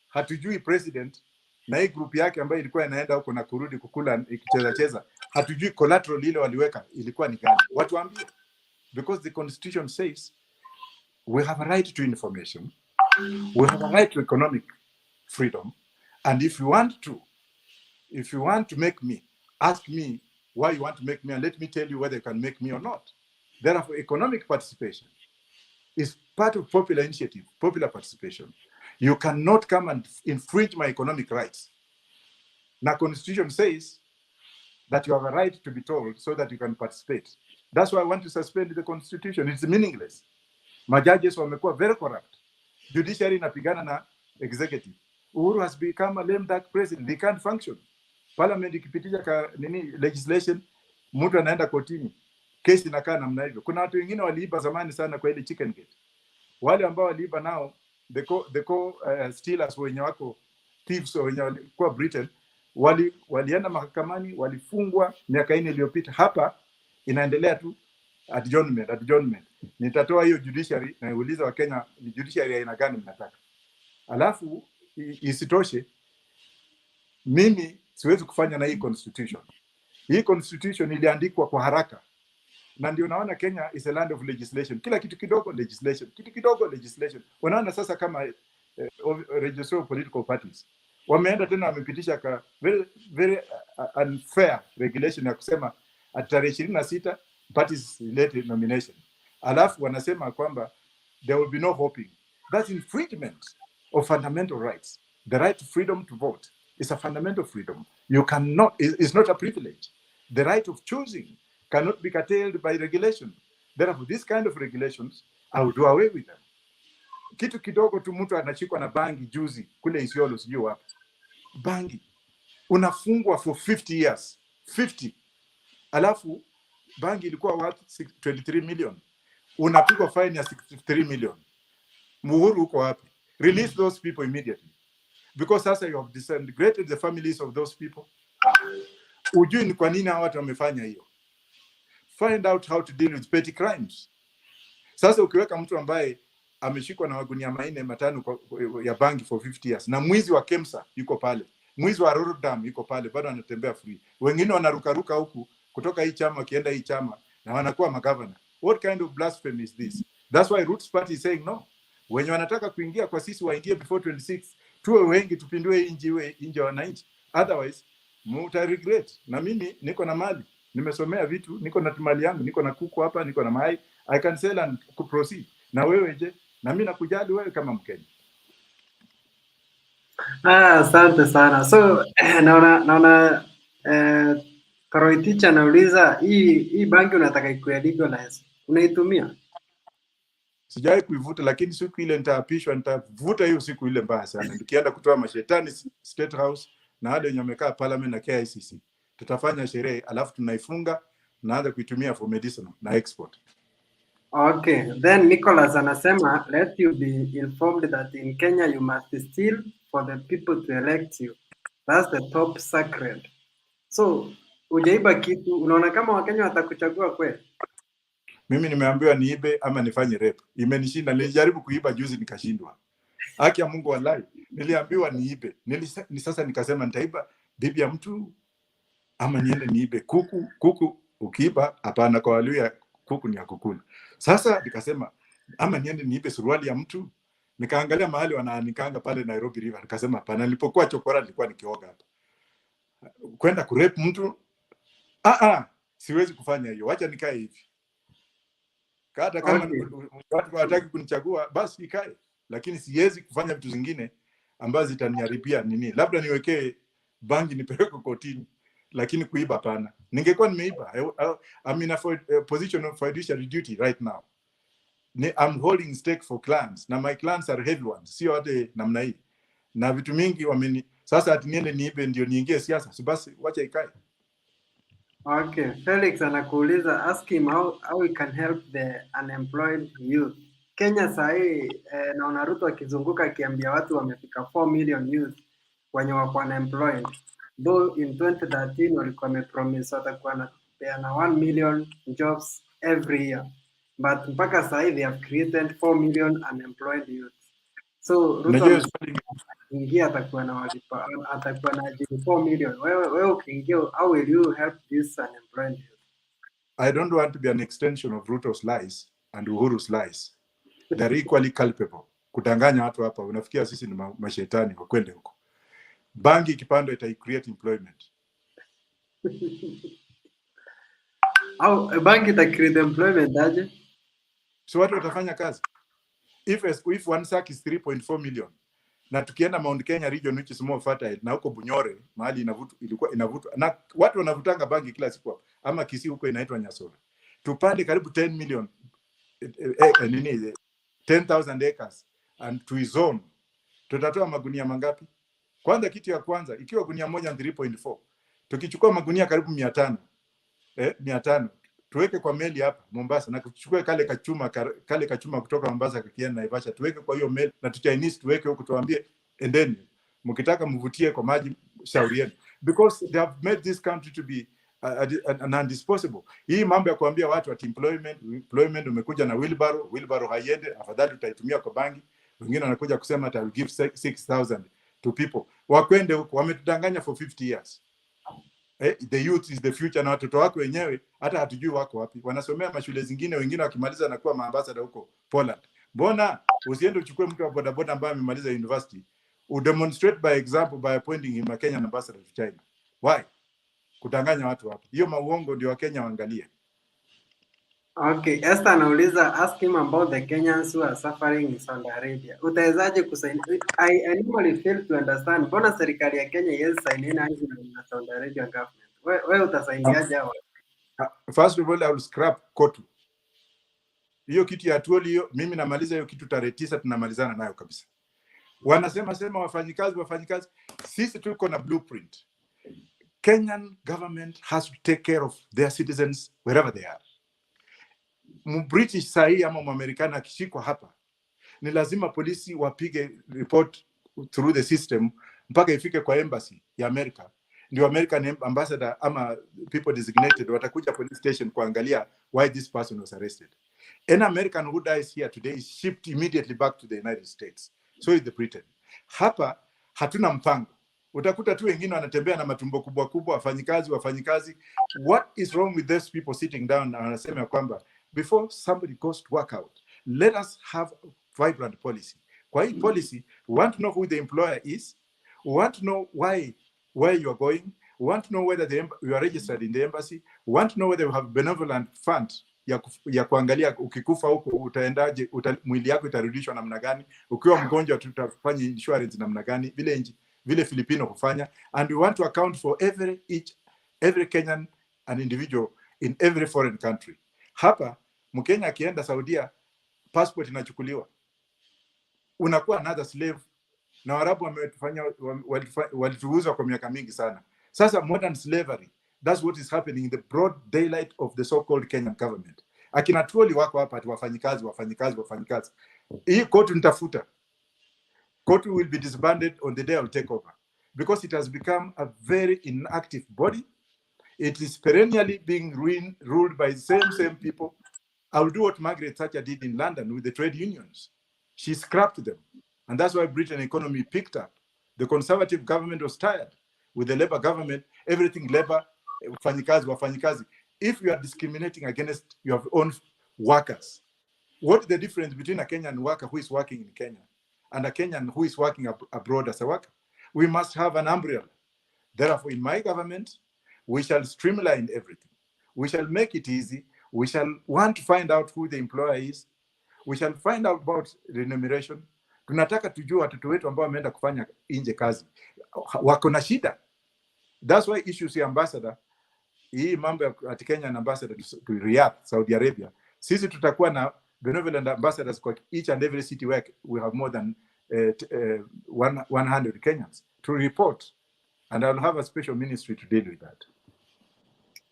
hatujui president na hii group yake ambayo ilikuwa inaenda huko na kurudi kukula ikicheza, hatujui collateral ile waliweka ilikuwa ni gani. Watu waambie. because the constitution says we have a right to information, we have a right to economic freedom, and if you want to make me, ask me why you want to make me, and let me tell you whether you can make me or not. Therefore, economic participation is part of popular initiative, popular participation. You cannot come and infringe my economic rights. Now, constitution says that you have a right to be told so that you can participate. That's why I want to suspend the constitution. It's meaningless. Majudges wamekuwa very corrupt. Judiciary inapigana na executive. Uhuru has become a lame duck president. They can't function. Parliament ikipitisha legislation, mtu anaenda kotini, kesi inakaa namna hivyo. Kuna watu wengine waliiba zamani sana kwa ile chicken gate. Wale ambao waliiba nao, the stealers wenye wako thieves wenye walikuwa Britain, walienda mahakamani, walifungwa miaka 4 iliyopita. Hapa inaendelea tu adjournment. Nitatoa hiyo judiciary na niuliza wa Kenya ni judiciary aina gani mnataka. Alafu isitoshe, mimi siwezi kufanya na hii constitution. Hii constitution iliandikwa kwa haraka. Na ndio naona Kenya is a land of legislation. Kila kitu kidogo legislation, kitu kidogo legislation. Wanaona sasa kama register political parties wameenda tena wamepitisha very unfair regulation ya kusema tarehe 26 parties late nomination. Alafu wanasema kwamba there will be no hoping. That's infringement of fundamental rights. The right to freedom to vote is a fundamental freedom. You cannot, it's not a privilege. The right of choosing cannot be curtailed by regulation. Therefore, this kind of regulations, I will do away with them. Kitu kidogo tu mtu anashikwa na bangi juzi kule Isiolo sijui wapi. Bangi unafungwa for 50 years. 50. Alafu bangi ilikuwa worth 23 million. Unapigwa fine ya 63 million. Uhuru uko wapi? Release those people immediately. Because sasa you have disintegrated the families of those people. Ujui ni kwa nini hawa watu wamefanya hiyo. Find out how to deal with petty crimes. Sasa ukiweka mtu ambaye ameshikwa na magunia 4-5 ya bangi for 50 years, na mwizi wa Kemsa yuko pale, mwizi wa Rotterdam yuko pale, bado anatembea free. Wengine wanarukaruka huku kutoka hii chama kienda hii chama na wanakuwa magavana. What kind of blasphemy is this? That's why Roots Party is saying no. Wenye wanataka kuingia kwa sisi waingie before 26. Tuwe wengi tupindue hii nchi ya wananchi. Otherwise, muta regret. Na mimi niko na mali. Nimesomea vitu, niko na mali yangu, niko na kuku hapa, niko na mayai. I can sell and proceed. Na wewe je? Na mimi nakujali wewe kama Mkenya. Asante sana. So naona Karoitich anauliza hii bangi unataka ikuwe legalize. Unaitumia? Sijai kuivuta, lakini siku ile nitaapishwa nitavuta hiyo siku ile mbaya sana. Nikienda kutoa mashetani State House na wale wenye wamekaa Parliament na KICC. Tutafanya sherehe alafu tunaifunga naanza kuitumia for medicinal na export. Okay, then Nicholas anasema let you be informed that in Kenya you must steal for the people to elect you. That's the top secret. So ujaiba kitu, unaona kama Wakenya watakuchagua kweli? Mimi nimeambiwa niibe ama nifanye rap. Imenishinda, nilijaribu kuiba juzi nikashindwa. Haki ya Mungu wallahi, niliambiwa niibe. Sasa nikasema nitaiba bibi ya mtu ama niende niibe kuku ukiiba hapana, kwa Waluya kuku ni ya kukula. Sasa nikasema ama niende niibe suruali ya mtu. Nikaangalia mahali wanaanikanga pale Nairobi River, nikasema hapana. Nilipokuwa chokora nilikuwa nikioga hapa. Kwenda kurep mtu siwezi kufanya hiyo. Wacha nikae hivi. Hata kama watu hawataki kunichagua basi nikae, lakini siwezi kufanya vitu zingine ambazo zitaniharibia nini. Labda niwekee bangi nipeleke kotini, lakini kuiba hapana. Ningekuwa nimeiba. I'm in a position of fiduciary duty right now. I'm holding stake for clans. Na my clans are heavy ones. Sio hata namna hii. Na vitu mingi sasa ati niende niibe ndio niingie siasa. So basi wacha ikae. Okay, Felix anakuuliza, ask him how we can help the unemployed youth. Kenya sahi naona Ruto akizunguka akiambia watu wamefika 4 million youth wenye wako unemployed. Though in 2013 walikuwa wamepromise watakuwa na 1 million jobs every year. But mpaka sahi they have created 4 million unemployed youth. So Ruto ingia atakuwa na 4 million. Wewe ukiingia, how will you help this unemployed youth? I don't want to be an extension of Ruto's lies and Uhuru's lies. They're equally culpable. Kudanganya watu hapa, unafikia sisi ni mashetani wakwende huko. Bangi kipando ita create employment. Au bangi ita create employment aje? So watu watafanya kazi. If one sack is 3.4 million, na tukienda Mount Kenya region which is more fertile, na huko Bunyore mahali ilikuwa inavutwa na watu wanavutanga bangi kila siku hapa, ama Kisii huko inaitwa Nyasora, tupande karibu 10 million 10,000 acres and tuizone, tutatoa magunia mangapi? Kwanza kitu ya kwanza, ikiwa gunia moja 3.4, tukichukua magunia karibu 500 tuweke kwa meli hapa Mombasa, na kuchukue kale kachuma kutoka Mombasa kakienda Naivasha, tuweke kwa hiyo meli, na Chinese tuweke huko, tuambie endeni, mkitaka mvutie kwa maji shaurieni, because they have made this country to be an undisposable. Hii mambo ya kuambia watu at employment umekuja na wheelbarrow haiende, afadhali utaitumia kwa bangi. Wengine wanakuja kusema I will give 6,000 to people. Wakwende huko, wametudanganya for 50 years. The youth is the future, na watoto wako wenyewe hata hatujui wako wapi. Wanasomea mashule zingine, wengine wakimaliza na kuwa maambassador huko Poland. Mbona usiende uchukue mtu wa bodaboda ambaye amemaliza university, udemonstrate by example by appointing him a Kenyan ambassador to China? Why? Kudanganya watu hapa. Hiyo mauongo ndio Wakenya waangalie. Okay, Esther anauliza, ask him about the Kenyans who are suffering in Saudi Arabia. Utawezaje kusaini? I normally fail to understand. Mbona serikali ya Kenya yesainiana hizi na Saudi Arabia government? Wewe utasaidiaje hao? First of all, I will scrap KOTU. Hiyo kitu ya tuoli hiyo, mimi namaliza hiyo kitu tarehe 9, tunamalizana nayo kabisa. Wanasema wafanyikazi. Sisi tuko na blueprint. Kenyan government has to take care of their citizens wherever they are. British sahi ama Amerikana akishikwa hapa, ni lazima polisi wapige report through the system mpaka ifike kwa embassy ya America. Ndio American ambassador ama people designated watakuja police station kuangalia why this person was arrested. An American who dies here today is shipped immediately back to the United States. So is the Britain. Hapa hatuna mpango. Utakuta tu wengine wanatembea na matumbo kubwa wafanyikazi. What is wrong with those people sitting down na wanasema kwamba before somebody goes to work out, let us have a vibrant policy. Kwa hii policy, we want to know who the employer is, we want to know where you are going, we want to know whether you are registered in the embassy, we want to know whether you have benevolent fund ya kuangalia ukikufa huko utaendaje, mwili yako itarudishwa namna gani, ukiwa mgonjwa tutafanya insurance namna gani, vile Filipino kufanya, and we want to account for every Kenyan an individual in every foreign country. Hapa Mkenya akienda Saudia, passport inachukuliwa, unakuwa another slave, na Waarabu walituuza kwa miaka mingi sana. Sasa modern slavery, that's what is happening in the broad daylight of the so-called Kenyan government. Akina tuoli wako hapa ati wafanyikazi. Hii KOTU nitafuta. KOTU will be disbanded on the day I will take over, because it has become a very inactive body. It is perennially being ruled by the same people. I will do what Margaret Thatcher did in London with the trade unions. She scrapped them. And that's why Britain economy picked up. The Conservative government was tired. With the Labour government, everything Labour, wafanyikazi. If you are discriminating against your own workers, what is the difference between a Kenyan worker who is working in Kenya and a Kenyan who is working abroad as a worker? We must have an umbrella. Therefore, in my government, we shall streamline everything. We shall make it easy. We shall want to find out who the employer is. We shall find out about remuneration. Tunataka tujue watoto wetu ambao wameenda kufanya nje kazi wako na shida. That's why issues ya ambassador, hii mambo ya Kenyan ambassador to Riyadh, Saudi Arabia, sisi tutakuwa na benevolent ambassadors kwa each and every city where we have more than 100 Kenyans to report, and I'll have a special ministry to deal with that.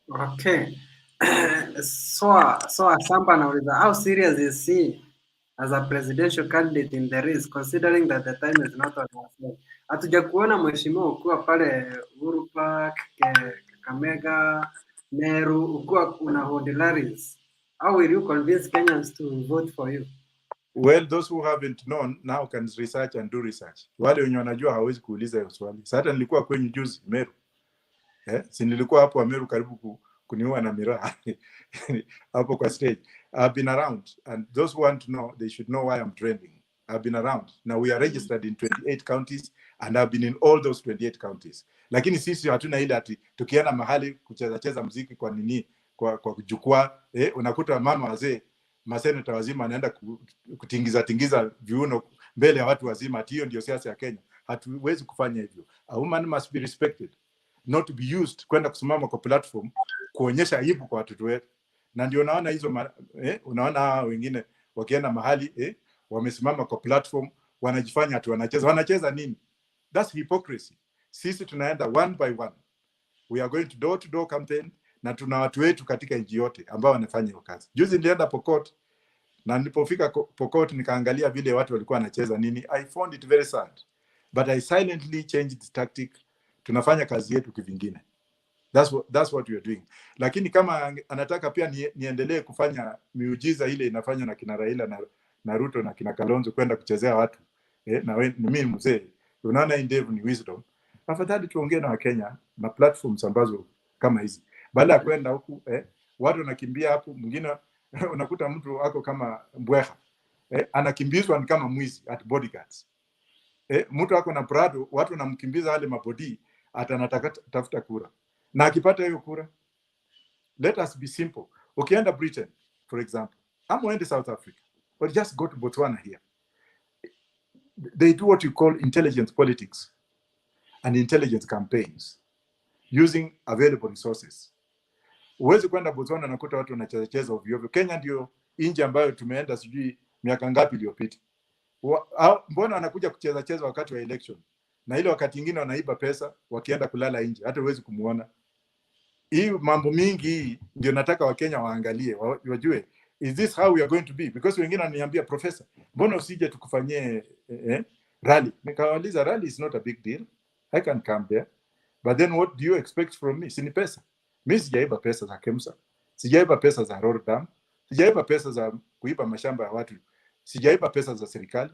Okay. So Samba anauliza, how serious is he as a presidential candidate in the race, considering that the time is not on our side? Hatuja kuona mheshimiwa ukiwa pale Uhuru Park, Kakamega, Meru, ukiwa una hold rallies. How will you convince Kenyans to vote for you? Well, those who haven't known now can research and do research. Wale wenye wanajua hawezi kuuliza hiyo swali. Sasa nilikuwa kwenye juzi Meru. Si nilikuwa hapo Meru karibu kuniua na miraa hapo kwa stage. I've been around, and those who want to know, they should know why I'm trending. I've been around. Now we are registered in 28 counties, and I've been in all those 28 counties. Lakini sisi hatuna ile ati tukienda mahali kucheza muziki kwa nini, kwa jukwaa, unakuta mama wazee, maseneta wazima anaenda kutingiza viuno mbele ya watu wazima. Hiyo ndio siasa ya Kenya. Hatuwezi kufanya hivyo. A woman must be respected, not to be used kwenda kusimama kwa platform kuonyesha aibu kwa watoto wetu. Na ndio unaona hizo unaona wengine wakienda mahali wamesimama kwa platform wanajifanya ati wanacheza nini? That's hypocrisy. Sisi tunaenda one by one. We are going to door campaign, na tuna watu wetu katika nchi yote ambao wanafanya hiyo kazi. Juzi nilienda Pokot, na nilipofika Pokot nikaangalia vile watu walikuwa wanacheza nini. I found it very sad, but I silently changed the tactic. Tunafanya kazi yetu kivingine. That's what we are doing. Lakini kama anataka pia niendelee kufanya miujiza ile inafanywa na kina Raila na Ruto na kina Kalonzo kwenda kuchezea watu, na mimi mzee, unaona endeavor ni wisdom. Afadhali tuongee na Wakenya na platforms ambazo kama hizi. Baada ya kwenda huku watu wanakimbia hapo, mwingine unakuta mtu ako kama mbweha, anakimbizwa ni kama mwizi at bodyguards. Mtu ako na Prado, watu wanamkimbiza wale mabodi, atanataka tafuta kura. Na akipata hiyo kura, let us be simple. Ukienda Britain, for example, ama uende South Africa, or just go to Botswana here. They do what you call intelligence politics and intelligence campaigns using available resources. Uwezi kwenda Botswana na kuta watu wanacheza ovyo ovyo. Kenya ndio nchi ambayo tumeenda sijui miaka ngapi iliyopita. Mbona wanakuja kucheza wakati wa election? Na ile wakati mwingine wanaiba pesa wakienda kulala nje, hata huwezi kumuona. Hii mambo mingi ndio nataka Wakenya waangalie, wajue, is this how we are going to be? Because wengine wananiambia, professor, mbona usije tukufanyie rally? Nikawauliza, rally is not a big deal. I can come there. But then what do you expect from me? Sini pesa. Mimi sijaiba pesa za KEMSA. Sijaiba pesa za Rotterdam. Sijaiba pesa za kuiba mashamba ya watu. Sijaiba pesa za serikali.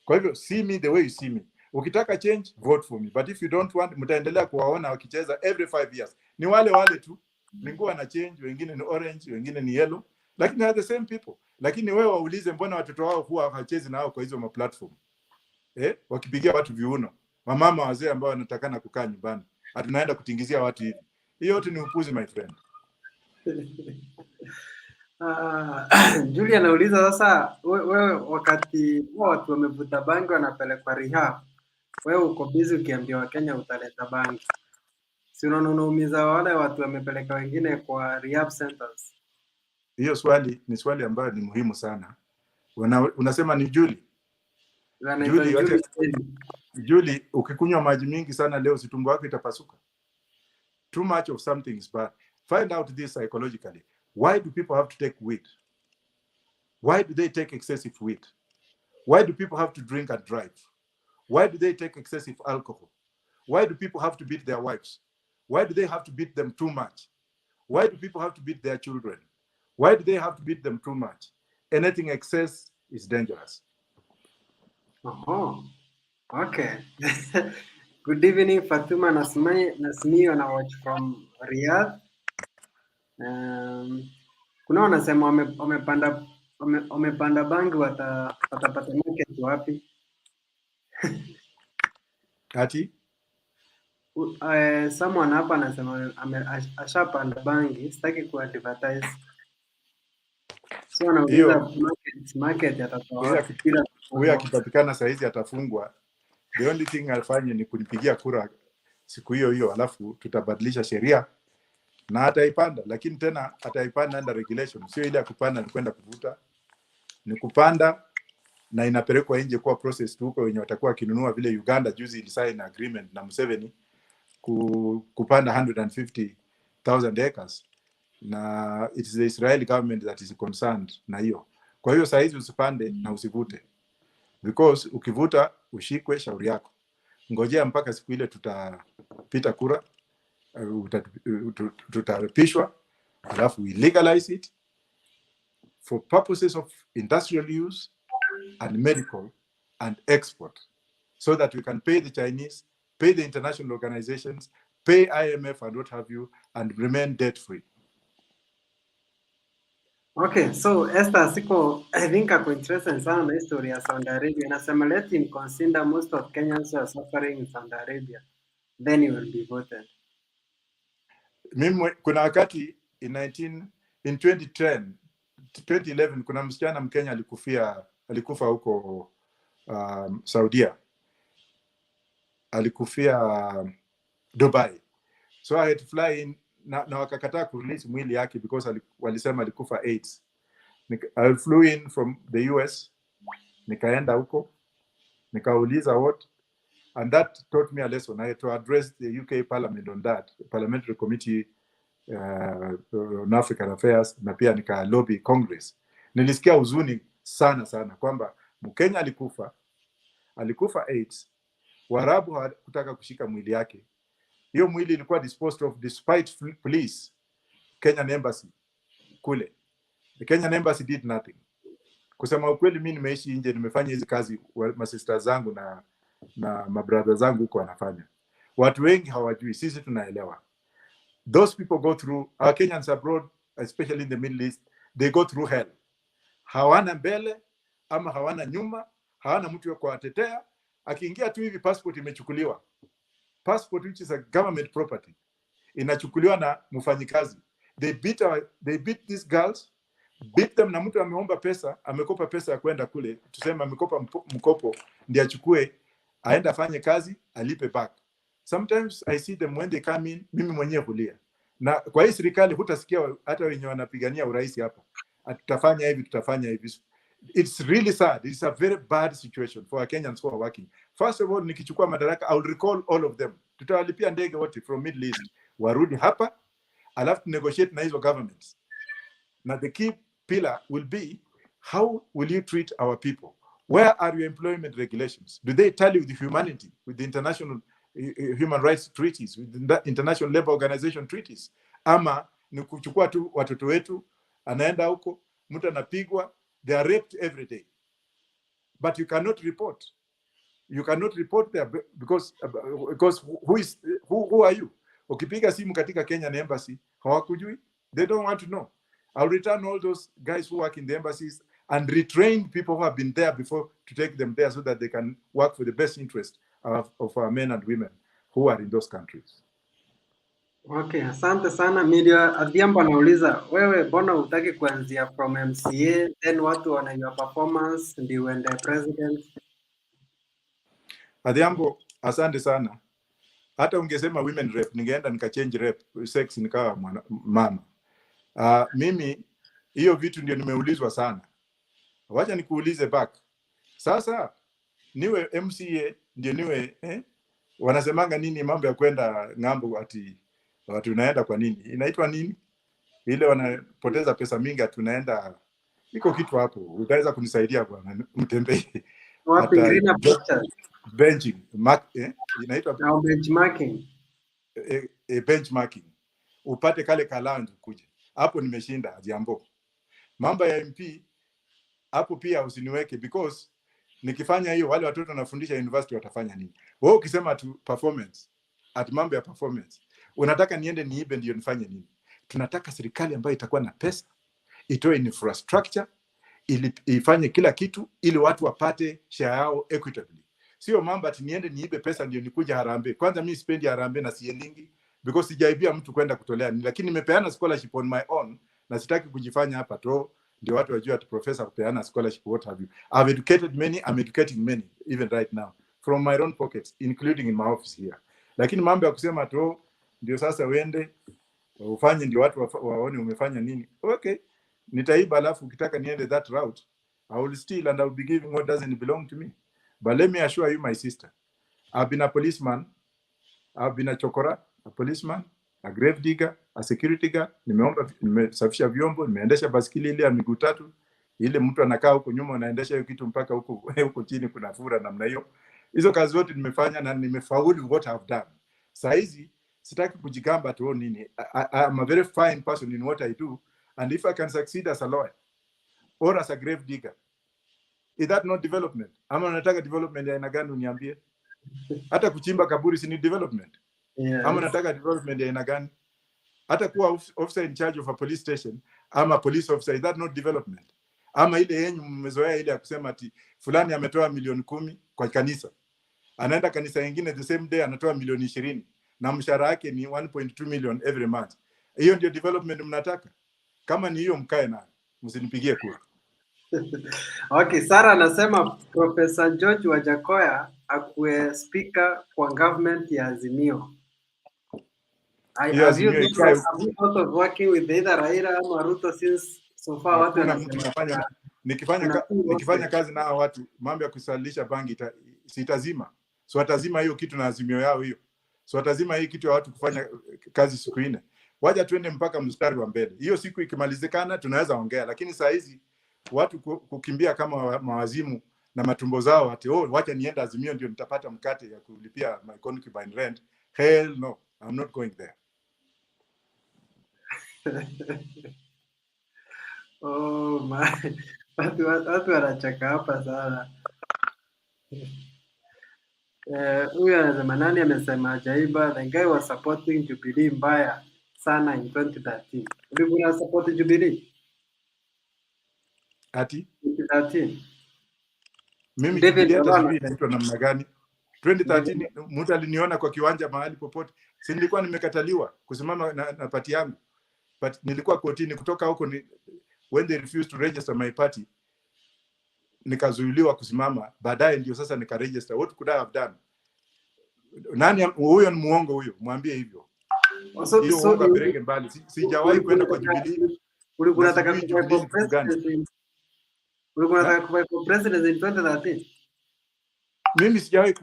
Kwa hivyo, see me the way you see me. Ukitaka change, vote for me. But if you don't want, mtaendelea kuwaona wakicheza every 5 years. Ni wale tu. Lingua na change, wengine ni orange, wengine ni yellow. Lakini are the same people. Lakini wewe waulize mbona watoto wao huwa hawachezi nao kwa hizo platform. Wakipigia watu viuno. Wamama wazee ambao wanatakana kukaa nyumbani. Hatunaenda kutingizia watu hivi. Hiyo yote ni upuzi, my friend. Julia anauliza sasa, wewe wakati watu wamevuta bangi wanapelekwa rehab, wewe uko busy ukiambia Wakenya utaleta bangi. Si unaumiza wale watu wamepeleka wengine kwa rehab centers? Hiyo swali ni swali ambayo ni muhimu sana. Unasema ni Julie? Julie, ukikunywa maji mingi sana leo tumbo yako itapasuka. Too much of something is bad. Find out this psychologically. Why do people have to take weed? Why do they take excessive weed? Why do people have to drink and drive? Why do they take excessive alcohol? Why do people have to beat their wives? Why do they have to beat them too much? Why do people have to beat their children? Why do they have to beat them too much? Anything excess is dangerous. Okay. Good evening, Fatuma Nasmi on watch from Riyadh. Kuna wanasema wamepanda bangi watapata market wapi? Ati? Someone hapa anasema ashapanda bangi, sitaki kuadvertise. So anauliza market atatoa. Huyu akipatikana saizi atafungwa. The only thing alifanya ni kunipigia kura siku hiyo, alafu tutabadilisha sheria na ataipanda, lakini tena ataipanda under regulation. Sio ile ya kupanda ni kwenda kuvuta, ni kupanda na inapelekwa nje kwa process huko wenye watakuwa kinunua. Vile Uganda juzi ilisign agreement na Museveni kupanda 150,000 acres, na it is the Israeli government that is concerned na hiyo. Kwa hiyo saizi usipande na usivute, because ukivuta ushikwe, shauri yako. Ngojea mpaka siku ile tutapita kura, tutapishwa, alafu we legalize it for purposes of industrial use and medical and export, so that we can pay the Chinese, pay the international organizations, pay IMF and what have you, and remain debt free. Okay, so Esther siko, I think ako interested sana na history ya Saudi Arabia. Inasema let him consider most of Kenyans who are suffering in Saudi Arabia. Then he will be voted. Mimi kuna wakati in 2011 kuna msichana Mkenya alikufa huko Saudia. Alikufia Dubai. So I had to fly in na wakakataa kurelease mwili yake because walisema alikufa AIDS. I flew in from the US, nikaenda huko, nikauliza what, and that taught me a lesson. I had to address the UK Parliament on that, Parliamentary Committee on African Affairs, na pia nika lobby Congress. Nilisikia huzuni sana kwamba Mkenya alikufa AIDS, Waarabu hawakutaka kushika mwili yake. Hiyo mwili ilikuwa disposed of despite police, Kenyan Embassy kule. The Kenyan Embassy did nothing. Kusema ukweli, mimi nimeishi nje, nimefanya hizi kazi, masisters zangu na mabrother zangu huko wanafanya. Watu wengi hawajui, sisi tunaelewa. Those people go through, our Kenyans abroad, especially in the Middle East, they go through hell. Hawana mbele ama hawana nyuma, hawana mtu wa kuwatetea. Akiingia tu hivi passport imechukuliwa. Passport, which is a government property, inachukuliwa na mfanyikazi. They beat these girls, beat them, na mtu ameomba pesa, amekopa pesa ya kwenda kule, tuseme amekopa mkopo ndiye achukue aenda afanye kazi, alipe back. Sometimes I see them when they come in, mimi mwenyewe kulia. Na kwa hii serikali hutasikia hata wenye wanapigania urais hapa, tutafanya hivi. It's really sad. It's a very bad situation for our Kenyans who are working. First of all, nikichukua madaraka, I'll recall all of them. Tutawalipia ndege wote from Middle East warudi hapa, alafu negotiate na hizo governments. Now the key pillar will be, how will you treat our people? Where are your employment regulations? Do they tally with humanity, with the international human rights treaties, with the International Labour Organization treaties? Ama ni kuchukua tu watoto wetu, anaenda huko, mtu anapigwa, they are raped every day. But you cannot report. You cannot report there because who are you? Ukipiga simu katika Kenyan Embassy, hawakujui. They don't want to know. I'll return all those guys who work in the embassies and retrain people who have been there before to take them there so that they can work for the best interest of our men and women who are in those countries. Okay, asante sana. Media Adhiambo anauliza, wewe mbona hutaki kuanzia from MCA then watu wana your performance ndio uende president? Adhiambo, asante sana. Hata ungesema women rep, ningeenda nikachange rep, sex nikawa mama. Mimi hiyo vitu ndio nimeulizwa sana. Wacha nikuulize back. Sasa niwe MCA ndio niwe wanasemanga nini mambo ya kwenda ngambo ati watu naenda kwa nini? Inaitwa nini? Ile wanapoteza pesa mingi tunaenda. Iko kitu hapo. Utaweza kunisaidia bwana mtembee. Wapi green pictures? Benching, inaitwa benchmarking. Benchmarking. Upate kale kalandu kuja. Hapo nimeshinda Adhiambo. Mambo ya MP hapo pia usiniweke, because nikifanya hiyo wale watoto nafundisha university watafanya nini? Wewe ukisema tu performance, at mambo ya performance, unataka niende niibe ndio nifanye nini? Tunataka serikali ambayo itakuwa na pesa, itoe infrastructure, ili ifanye kila kitu ili watu wapate share yao equitably. Sio mambo ati niende niibe pesa ndio nikuja Harambee. Kwanza mimi sipendi Harambee na sielingi because sijaibia mtu kwenda kutolea, lakini nimepeana scholarship on my own na sitaki kujifanya hapa to ndio watu wajue ati professor kupeana scholarship, what have you. I've educated many, I'm educating many even right now from my own pockets, including in my office here. Lakini mambo ya kusema to ndio sasa uende ufanye ndio watu waone umefanya nini. Okay, nitaiba alafu ukitaka niende that route, I will steal and I will be giving what doesn't belong to me. But let me assure you, my sister, I've been a policeman, I've been a chokora, a policeman, a grave digger, a security guard. Nimesafisha vyombo, nimeendesha basikili ile ya miguu tatu, ile mtu anakaa huko nyuma anaendesha hiyo kitu mpaka huko chini kuna fura namna hiyo. Hizo kazi zote nimefanya na nimefaulu what I've done. Saizi sitaki kujigamba tu nini. I'm a very fine person in what I do, and if I can succeed as a lawyer or as a grave digger, is that not development? Ama nataka development ya aina gani uniambie? Hata kuchimba kaburi si ni development? Yes. Ama nataka development ya aina gani? Hata kuwa officer in charge of a police station, ama police officer, is that not development? Ama ile yenyu mmezoea ile ya kusema ati fulani ametoa milioni 10 kwa kanisa, anaenda kanisa nyingine the same day anatoa milioni 20 na mshahara wake ni 1.2 million every month. Hiyo ndio development mnataka? Kama ni hiyo mkae nayo, msinipigie kura. Okay, Sara anasema Professor George Wajackoyah akuwe speaker kwa government ya Azimio. Have you thought of working with either Raila ama Ruto since so far watu wanasema nikifanya kazi na watu mambo ya kusalisha bangi sitazima. So watazima hiyo kitu na Azimio yao hiyo. So watazima hii kitu ya watu kufanya kazi siku 4. Waja tuende mpaka mstari wa mbele. Hiyo siku ikimalizikana tunaweza ongea, lakini saa hizi watu kukimbia kama mawazimu na matumbo zao ati wacha nienda Azimio ndio nitapata mkate ya kulipia my concubine rent. Hell no, I'm not going there. Oh my, watu wanacheka hapa sana. Huyu anasema nani amesema Jaiba, the guy was supporting Jubilee mbaya sana in 2013. Ulikuwa support Jubilee? Ati? 2013. Mimi Jubilee inaitwa namna gani? 2013 mtu aliniona kwa kiwanja mahali popote. Si nilikuwa nimekataliwa kusimama na party yangu. But nilikuwa kotini kutoka huko when they refused to register my party. Nikazuiliwa kusimama, baadaye ndio sasa nikaregister. What could I have done? Nani huyo? Ni muongo huyo, mwambie hivyo. Hiyo uongo apeleke mbali. Sijawahi kwenda kwa Jubilee. Ulikuwa unataka kuwa president? Ulikuwa unataka kuwa president in 2013? Mimi sijawahi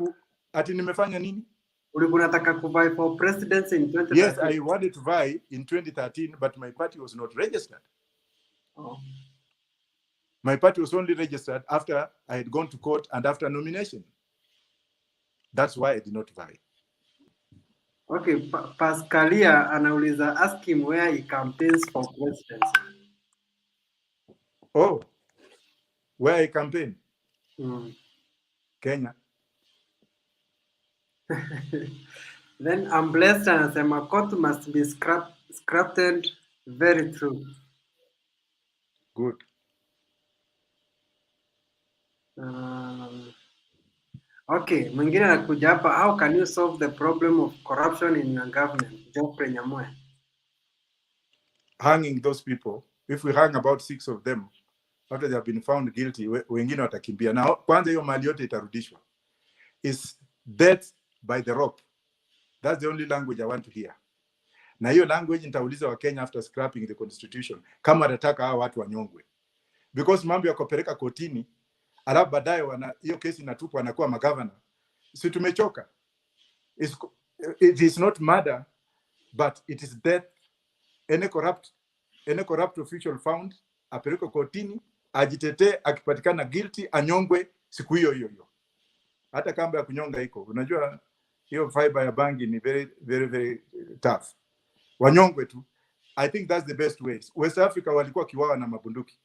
ati nimefanya nini? Ulikuwa unataka kuwa for president in 2013? Yes, I wanted to vie in 2013, but my party was not registered. Oh. My party was only registered after I had gone to court and after nomination. That's why I did not vie. Okay, Pascalia anauliza, ask him where he campaigns for presidency. Oh, where I campaign? Kenya. Then I'm blessed anasema court must be scrapped. Very true. Good. Okay, mwingine anakuja hapa, how can you solve the problem of corruption in your government? Geoffrey Nyamwe. Hanging those people. If we hang about 6 of them after they have been found guilty, wengine watakimbia. Na kwanza hiyo mali yote itarudishwa. Is death by the rope. That's the only language I want to hear. Na hiyo language nitauliza wa Kenya after scrapping the constitution kama atataka hao watu wanyongwe. Because mambo ya kupeleka kotini alafu baadaye hiyo kesi inatupwa anakuwa magavana. Si tumechoka. It is not murder, but it is death. Any corrupt official found apelekwe kotini, ajitetee, akipatikana guilty anyongwe siku hiyo hiyo. Hata kamba ya kunyonga iko. Unajua hiyo fiber ya bangi ni very very very tough. Wanyongwe tu. I think that's the best way. West Africa walikuwa kiwawa na mabunduki.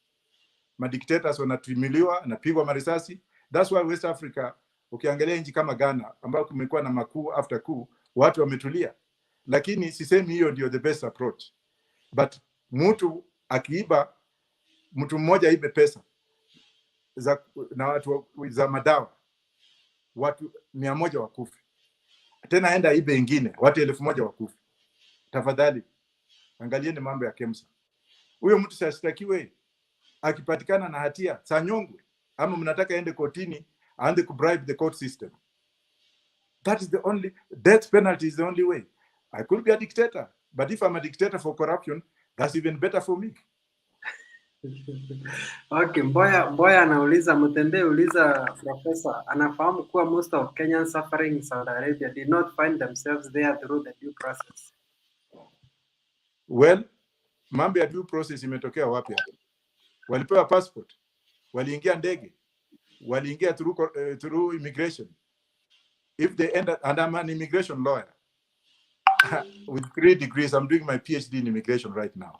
Madictators wanatimiliwa, napigwa marisasi. That's why West Africa, ukiangalia nchi kama Ghana ambao kumekuwa na makuu after coup, watu wametulia. Lakini sisemi hiyo ndio the best approach. But mtu akiiba, mtu mmoja ibe pesa na watu za madawa, watu 100 wakufi. Tena aenda ibe ingine, watu 1000 wakufi. Tafadhali angalieni mambo ya KEMSA. Huyo mtu sashtakiwe, akipatikana na hatia sanyongwe, ama mnataka ende kotini aanze kubribe the court system. That is the only, death penalty is the only way. I could be a dictator, but if I'm a dictator for corruption, that's even better for me. Okay, Mboya anauliza, Mutende uliza professor, anafahamu kuwa most of Kenyans suffering in Saudi Arabia did not find themselves there through the due process. Well, mambo ya due process imetokea wapi hapo? Walipewa passport, waliingia ndege, waliingia through immigration. If they end up, and I'm an immigration lawyer with 3 degrees, I'm doing my PhD in immigration right now.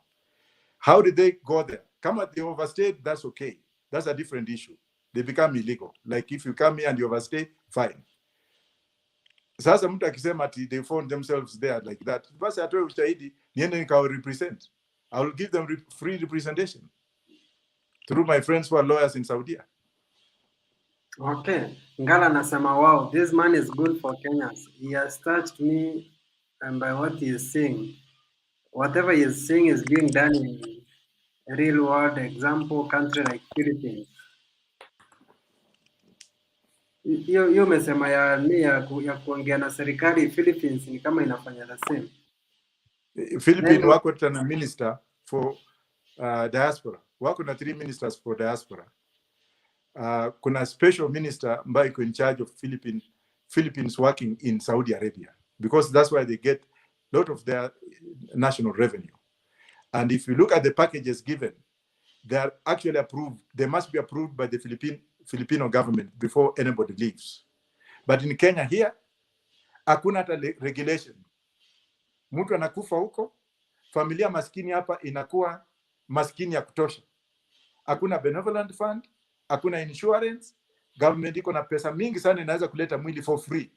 How did they go there? Come at they overstayed, that's okay. That's a different issue. They become illegal. Like if you come here and you overstay, fine. Sasa mtu akisema ati they found themselves there like that, basi atoe ushahidi niende nikao represent. I will give them free representation through my friends who are lawyers in Saudi. Okay. Ngala anasema, wow, this man is good for Kenyans. He has touched me by what he is saying. Whatever he is saying is being done in a real world example country like Philippines. Hiyo umesema ya kuongea na serikali Philippines ni kama inafanya the same. Philippines wako na minister for diaspora. Wako na 3 ministers for diaspora. Kuna special minister ambaye iko in charge of Philippines working in Saudi Arabia, because that's why they get a lot of their national revenue. And if you look at the packages given, they are actually approved. They must be approved by the Filipino government before anybody leaves. But in Kenya here, hakuna hata regulation. Mtu anakufa huko, familia maskini hapa inakuwa maskini ya kutosha. Hakuna benevolent fund, hakuna insurance, government iko na pesa mingi sana inaweza kuleta mwili for free.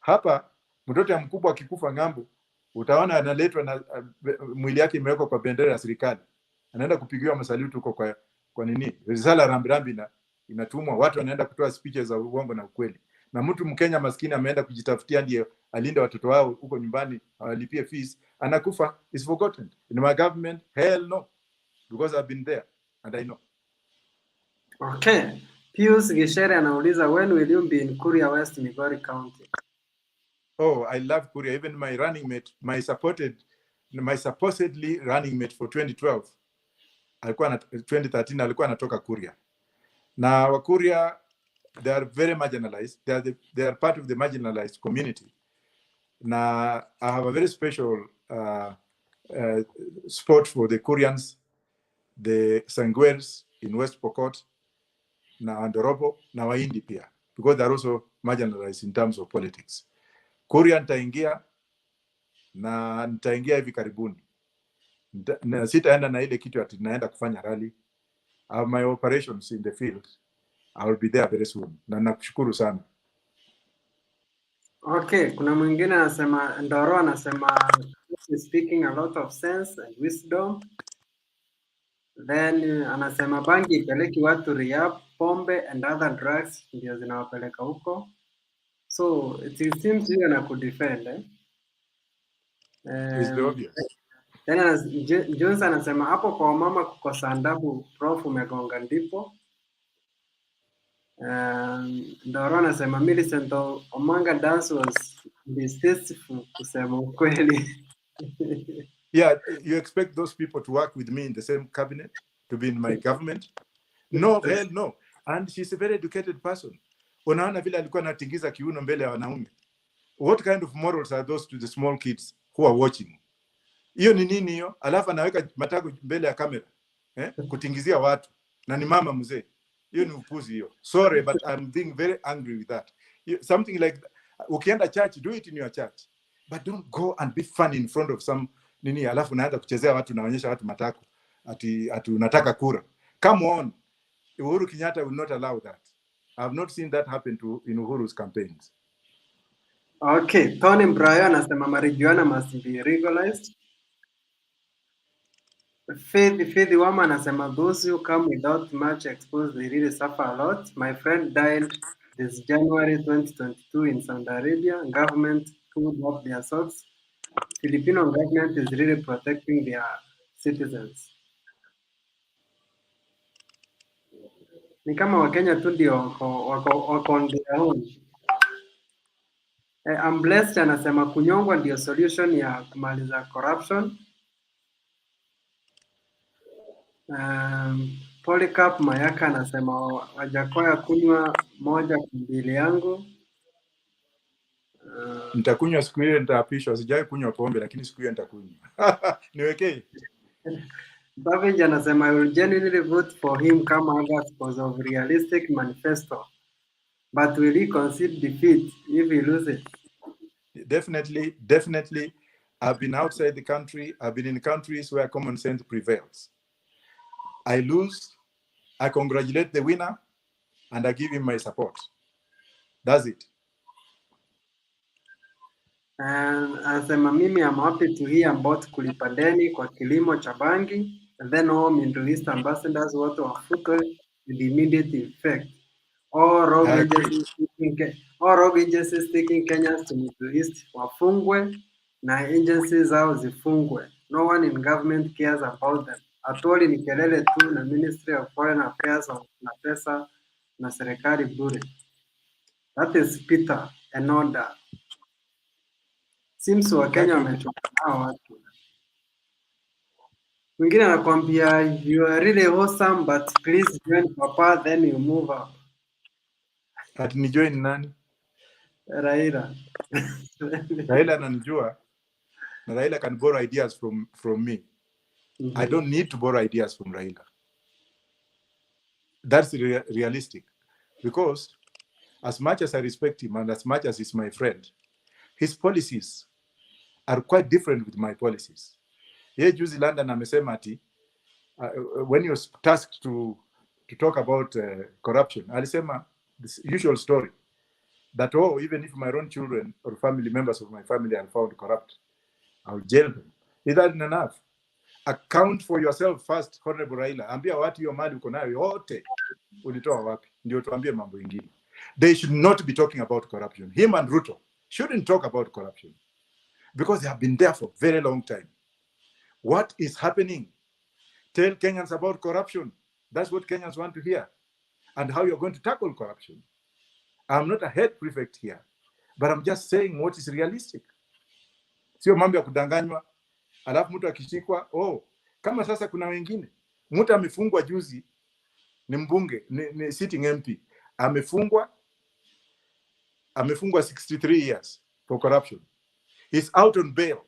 Hapa mtoto ya mkubwa akikufa ng'ambo, utaona analetwa na mwili yake imewekwa kwa bendera ya serikali. Anaenda kupigiwa masaluti huko kwa nini? Risala rambirambi inatumwa, watu wanaenda kutoa speeches za uongo na ukweli. Na mtu Mkenya maskini ameenda kujitafutia ndiye alinde watoto wao huko nyumbani, awalipie fees, anakufa, is forgotten. In my government, hell no. Because I've been there and I know. Okay. Pius Gishere anauliza, when will you be in Kuria West, Migori County? Oh, I love Kuria. Even my running mate, my supposedly running mate for 2012, alikuwa na 2013 alikuwa anatoka Kuria. Na Wakuria, they are very marginalized. They are part of the marginalized community. Now, I have a very special spot for the Kurians, the Sanguers in West Pokot, na Andorobo, na Waindi pia, because they are also marginalized in terms of politics. Kuria nitaingia hivi karibuni. Na sitaenda na ile kitu ati naenda kufanya rally. I have my operations in the field. I will be there very soon. Na nakushukuru sana. Okay, kuna mwingine anasema, Ndoro anasema, speaking a lot of sense and wisdom. Then anasema bangi ipeleki watu rehab, pombe and other drugs ndio zinawapeleka huko. So it seems you na kudefend. It's the obvious. Tena Jones anasema hapo kwa mama kukosa adabu, Prof umegonga ndipo. Ndoro anasema Millicent Omanga dance was distasteful kusema ukweli. Yeah, you expect those people to work with me in the same cabinet, to be in my government? No, hell no. And she's a very educated person. Unaona vile alikuwa anatingiza kiuno mbele ya wanaume. What kind of morals are those to the small kids who are watching? Hiyo ni nini hiyo? Alafu anaweka matako mbele ya kamera. Kutingizia watu. Na ni mama mzee. Hiyo ni upuzi hiyo. Sorry, but I'm being very angry with that. Something like that. Ukienda church, do it in your church. But don't go and be fun in front of some nini, alafu naanza kuchezea watu, naonyesha watu matako. Ati unataka kura. Come on. Uhuru Kenyatta will not allow that. I have not seen that happen in Uhuru's campaigns. Okay, Tony Mbrayo anasema marijuana must be legalized. Faith Wama anasema those who come without much exposure, they really suffer a lot. My friend died this January 2022 in Saudi Arabia. Government pulled up their socks. Filipino government is really protecting their citizens. Ni kama Wakenya tu ndio wako on their own. I'm blessed anasema kunyongwa ndio solution ya kumaliza corruption. Polycarp Mayaka anasema Wajackoyah kunywa moja mbili yangu. Nitakunywa siku hiyo, nitaapishwa. Sijai kunywa pombe, lakini siku hiyo nitakunywa. Niwekee. David anasema I will genuinely vote for him kama others because of realistic manifesto. But will he concede defeat if he loses? Definitely. I've been outside the country. I've been in countries where common sense prevails. I lose, I congratulate the winner, and I give him my support. That's it. Anasema mimi am happy to hear about kulipa deni kwa kilimo cha bangi, and then all Middle East ambassadors wote wafutwe with immediate effect. All rogue agencies taking Kenyans to Middle East wafungwe na agencies zao zifungwe. No one in government cares about them. Atoli ni kelele tu na Ministry of Foreign Affairs na pesa na serikali bure. That is Peter Enoda. Seems Wakenya wamechoka nao watu. Mwingine anakwambia you are really awesome but please join Papa then you move up. Ati ni join nani? Raila. Raila ananijua na Raila can borrow ideas from me. I don't need to borrow ideas from Raila. That's realistic. Because as much as I respect him and as much as he's my friend, his policies are quite different with my policies. Ye juzi London amesema ati when he was tasked to talk about corruption, alisema this usual story that even if my own children or family members of my family are found corrupt, I'll jail them. Is that enough? Account for yourself first, Honorable Raila. Ambia watu hiyo mali uko nayo yote ulitoa wapi, ndio tuambie mambo mengine. They should not be talking about corruption. Him and Ruto shouldn't talk about corruption because they have been there for a very long time. What is happening? Tell Kenyans about corruption. That's what Kenyans want to hear. And how you're going to tackle corruption. I'm not a head prefect here, but I'm just saying what is realistic. Sio mambo ya kudanganywa, alafu mtu akishikwa, kama sasa kuna wengine. Mtu amefungwa juzi, ni mbunge, ni sitting MP. Amefungwa 63 years for corruption. He's out on bail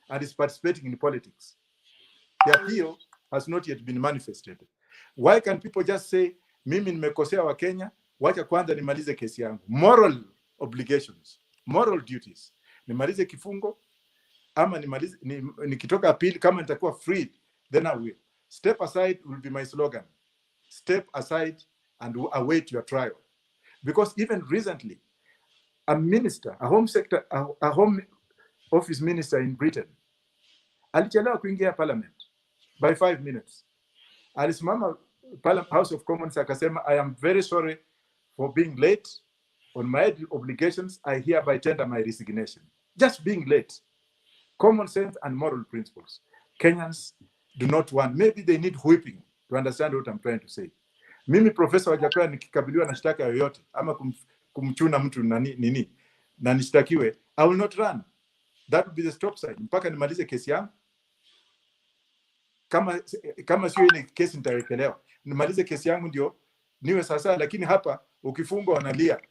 and is participating in politics. The appeal has not yet been manifested. Why can people just say, mimi nimekosea wa Kenya, wacha kwanza nimalize kesi yangu? Moral obligations, moral duties. Nimalize kifungo, ama nimalize, nikitoka appeal, kama nitakuwa freed, then I will. Step aside will be my slogan. Step aside and await your trial. Because even recently, a minister, a home office minister in Britain, alichelewa kuingia parliament by 5 minutes. Alisimama House of Commons akasema, I am very sorry for being late on my obligations. I hereby tender my resignation. Just being late. Common sense and moral principles. Kenyans do not want. Maybe they need whipping to understand what I'm trying to say. Mimi Profesa Wajackoyah nikikabiliwa na shtaka yoyote ama kumchuna mtu nini na nishtakiwe, I will not run. That would be the stop sign. Mpaka nimalize kesi yangu. Kama sio ile kesi nitawekelewa. Nimalize kesi yangu ndio niwe sasa, lakini hapa ukifungwa wanalia.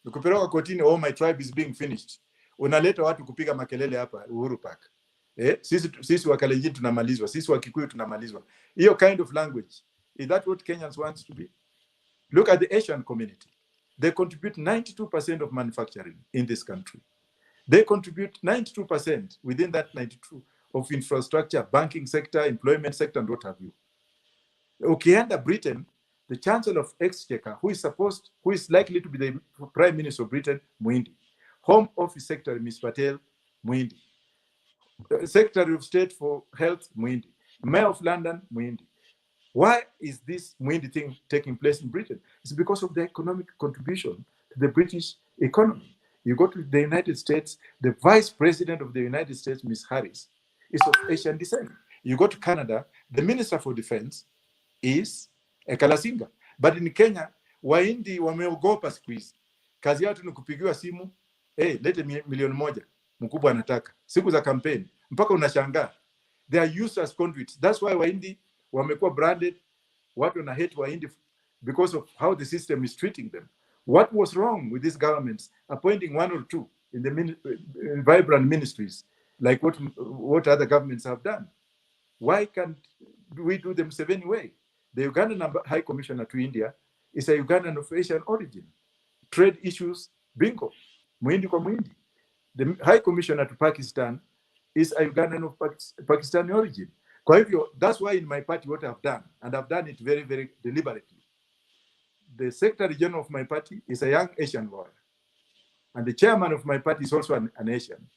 Ukipelekwa kotini, my tribe is being finished. Unaleta watu kupiga makelele hapa Uhuru Park. Sisi Wakalenjin tunamalizwa, sisi Wakikuyu tunamalizwa. Hiyo kind of language. Is that what Kenyans want to be? Look at the Asian community. They contribute 92% of manufacturing in this country. They contribute 92% within that 92 of infrastructure, banking sector, employment sector, and what have you. Okay, under Britain, the Chancellor of Exchequer, who is likely to be the Prime Minister of Britain, Muindi. Home Office Secretary, Ms. Patel, Muindi. Secretary of State for Health, Muindi. Mayor of London, Muindi. Why is this Muindi thing taking place in Britain? It's because of the economic contribution to the British economy. You go to the United States, the Vice President of the United States, Ms. Harris, is of Asian descent. You go to Canada, the Minister for Defense is a Kalasinga. But in Kenya, Wahindi wameogopa siku hizi. Kazi yao tu ni kupigiwa simu, lete milioni moja, mkubwa anataka. Siku za kampeni, mpaka unashangaa. They are used as conduits. That's why Wahindi wamekuwa branded, watu na hate Wahindi because of how the system is treating them. What was wrong with these governments appointing one or two in the vibrant ministries like what other governments have done? Why can't we do them the same way? The Ugandan High Commissioner to India is a Ugandan of Asian origin. Trade issues, bingo. Muhindi kwa Muhindi. The High Commissioner to Pakistan is a Ugandan of Pakistani origin. Kwa hivyo, that's why in my party what I've done, and I've done it very, very deliberately. The Secretary General of my party is a young Asian lawyer. and the chairman of my party is also an Asian,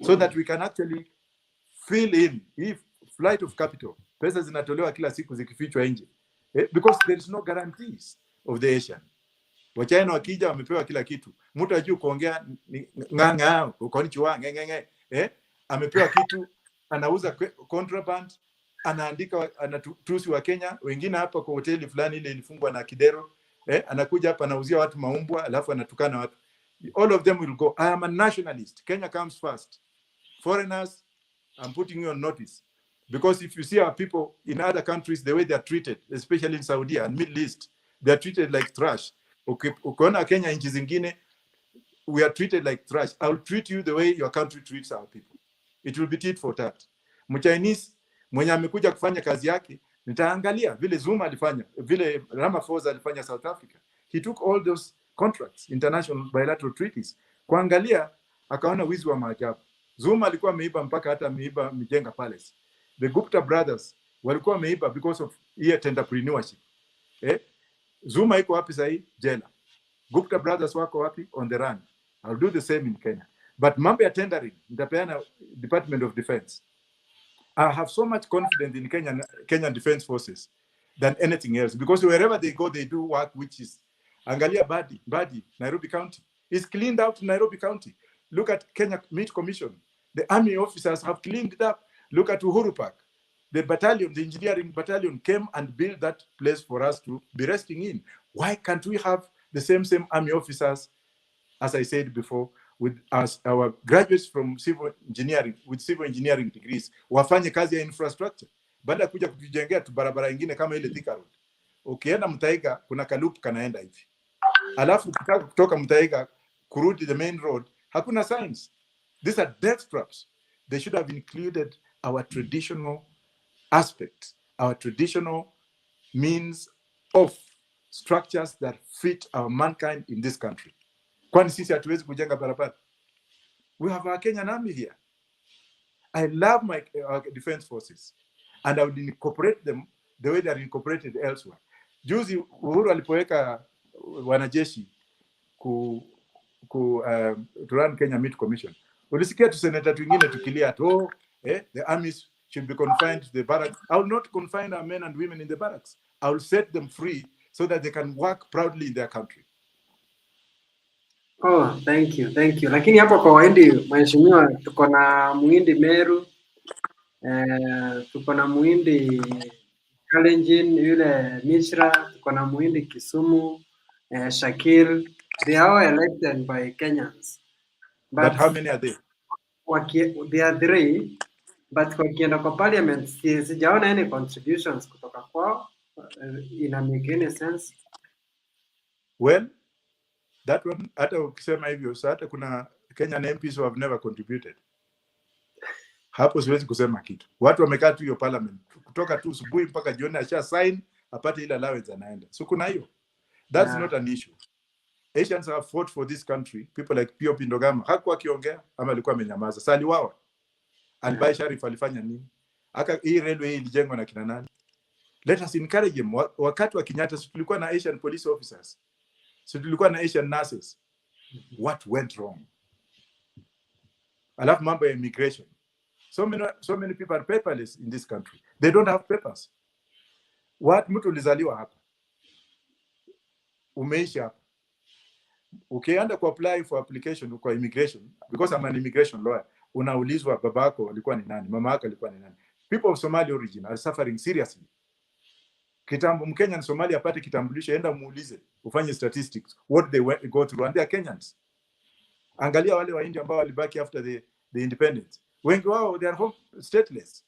so that we can actually fill in if flight of capital, pesa zinatolewa kila siku zikifichwa nje, because there is no guarantees of the Asian. Wachina wakija wamepewa kila kitu, mtu ajui kuongea nganga ukonichwa ngenge, amepewa kitu, anauza contraband, anaandika, anatusi wa Kenya. Wengine hapa kwa hoteli fulani ile ilifungwa na Kidero, anakuja hapa anauzia watu maumbwa, alafu anatukana watu. All of them will go. I am a nationalist. Kenya comes first. Foreigners, I'm putting you on notice, because if you see our people in other countries, the way they are treated, especially in Saudi and Middle East, they are treated like trash. Ukiona Kenya nchi zingine, we are treated like trash. I will treat you the way your country treats our people. It will be tit for tat. Mchinese mwenye amekuja kufanya kazi yake, nitaangalia vile Zuma alifanya, vile Ramaphosa alifanya South Africa. He took all those contracts, international bilateral treaties, kuangalia, akaona wizi wa maajabu. Zuma alikuwa ameiba mpaka hata ameiba Mijenga Palace. The Gupta brothers walikuwa wameiba because of entrepreneurship. Zuma iko wapi sahi? Jela. Gupta brothers wako wapi? On the run. I'll do the same in Kenya. But mambo ya tendering, nitapeana Department of Defense. I have so much confidence in Kenyan Defense Forces than anything else, because wherever they go, they do work which is, angalia Badi, Nairobi County. It's cleaned out Nairobi County. Look at Kenya Meat Commission. The army officers have cleaned it up. Look at Uhuru Park. The battalion, the engineering battalion came and built that place for us to be resting in. Why can't we have the same army officers, as I said before, with our graduates from civil engineering, with civil engineering degrees, wafanye kazi ya infrastructure, baada ya kuja kutujengea tu barabara nyingine kama ile Thika Road. Ukienda Mutaiga kuna kalup kanaenda hivi, alafu kutoka Mutaiga kurudi the main road hakuna signs. These are death traps. They should have included our traditional aspects, our traditional means of structures that fit our mankind in this country. Kwani sisi hatuwezi kujenga barabara? We have our Kenyan army here. I love my defense forces, and I would incorporate them the way they are incorporated elsewhere. Juzi Uhuru alipoweka wanajeshi to run Kenya Meat Commission, ulisikia tu seneta twingine tukilia tu, the armies should be confined to the barracks. I will not confine our men and women in the barracks. I will set them free so that they can work proudly in their country. Oh, thank you. Lakini hapo kwa Wahindi, mheshimiwa, tuko na Muhindi Meru, tuko na Muhindi Kalenjin, yule Mishra, tuko na Muhindi Kisumu, Shakir. They are all elected by Kenyans. But how many are they? They are 3, but wakienda kwa parliament sijaona any contributions kutoka kwao. Ina make any sense? Well, that one, hata ukisema hivyo, hata kuna Kenyan MPs who have never contributed. Hapo siwezi kusema kitu. Watu wamekaa tu hiyo parliament, kutoka tu asubuhi mpaka jioni, asha sign, apate ile allowance anaenda. So kuna hiyo. That's not an issue. Asians have fought for this country. People like Pio Pindogama, hakuwa akiongea ama alikuwa amenyamaza. Saliwawa. Alibai Sharif alifanya nini? Hii railway ilijengwa na kina nani? Let us encourage them. Wakati wa Kenyatta tulikuwa na Asian police officers. So tulikuwa na Asian nurses. What went wrong? Alafu mambo ya immigration. So many people are paperless in this country. They don't have papers. What mtu ulizaliwa hapa? Umeishi hapa. Ukienda ku apply for application kwa immigration, because I'm an immigration lawyer, unaulizwa babako alikuwa ni nani, mama yako alikuwa ni nani. People of Somali origin are suffering seriously. Kitambo Mkenya na Somalia apate kitambulisho, enda muulize, ufanye statistics, what they go through, and they are Kenyans. Angalia wale wa India ambao walibaki after the independence. Wengi wao, they are home stateless.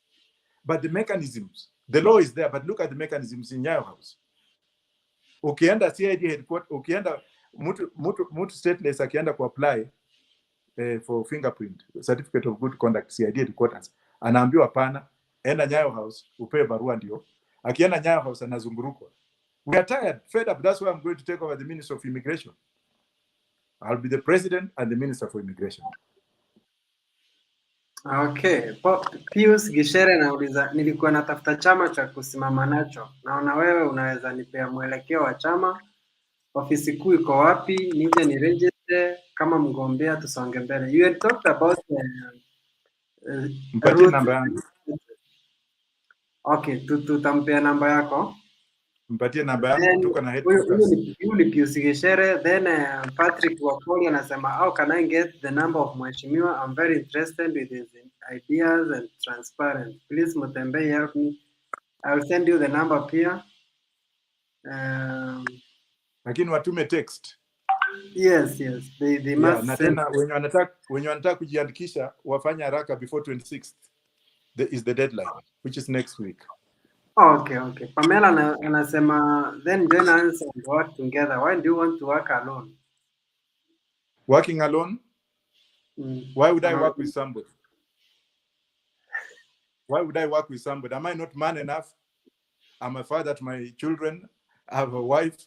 But the mechanisms, the law is there, but look at the mechanisms in Nyayo House. Ukienda CID headquarters, ukienda mtu stateless akienda ku apply for fingerprint, certificate of good conduct, CID headquarters, anaambiwa hapana, enda Nyayo House, upewe barua ndio. Akienda Nyayo House anazungurukwa. We are tired, fed up. That's why I'm going to take over the Minister of Immigration. I'll be the president and the Minister for Immigration. Okay. Pius Gishere nauliza, nilikuwa natafuta chama cha kusimama nacho. Naona wewe unaweza nipea mwelekeo wa chama. Ofisi kuu iko wapi? Nije ni register. kama mgombea tusonge mbele. You had talked about Mpatie Ruth. namba yangu. Okay, tutampea namba yako. Mpatie namba yangu, Then tuko na headquarters. huyu ni Pius Gishere. Then Patrick Wakoli anasema, how can I get the number of Mheshimiwa? I'm very interested with his ideas and transparent. Please Mutembei help me. I'll send you the number pia. Lakini watume text. Yes, they must na send. tena wenye wanataka kujiandikisha wafanye haraka before 26th is the deadline, which is next week. Okay. Pamela anasema, then join us and work together. Why do you want to work alone? Working alone? Why would I work with somebody? Why would I work with somebody? Am I not man enough? I'm a father to my children. I have a wife.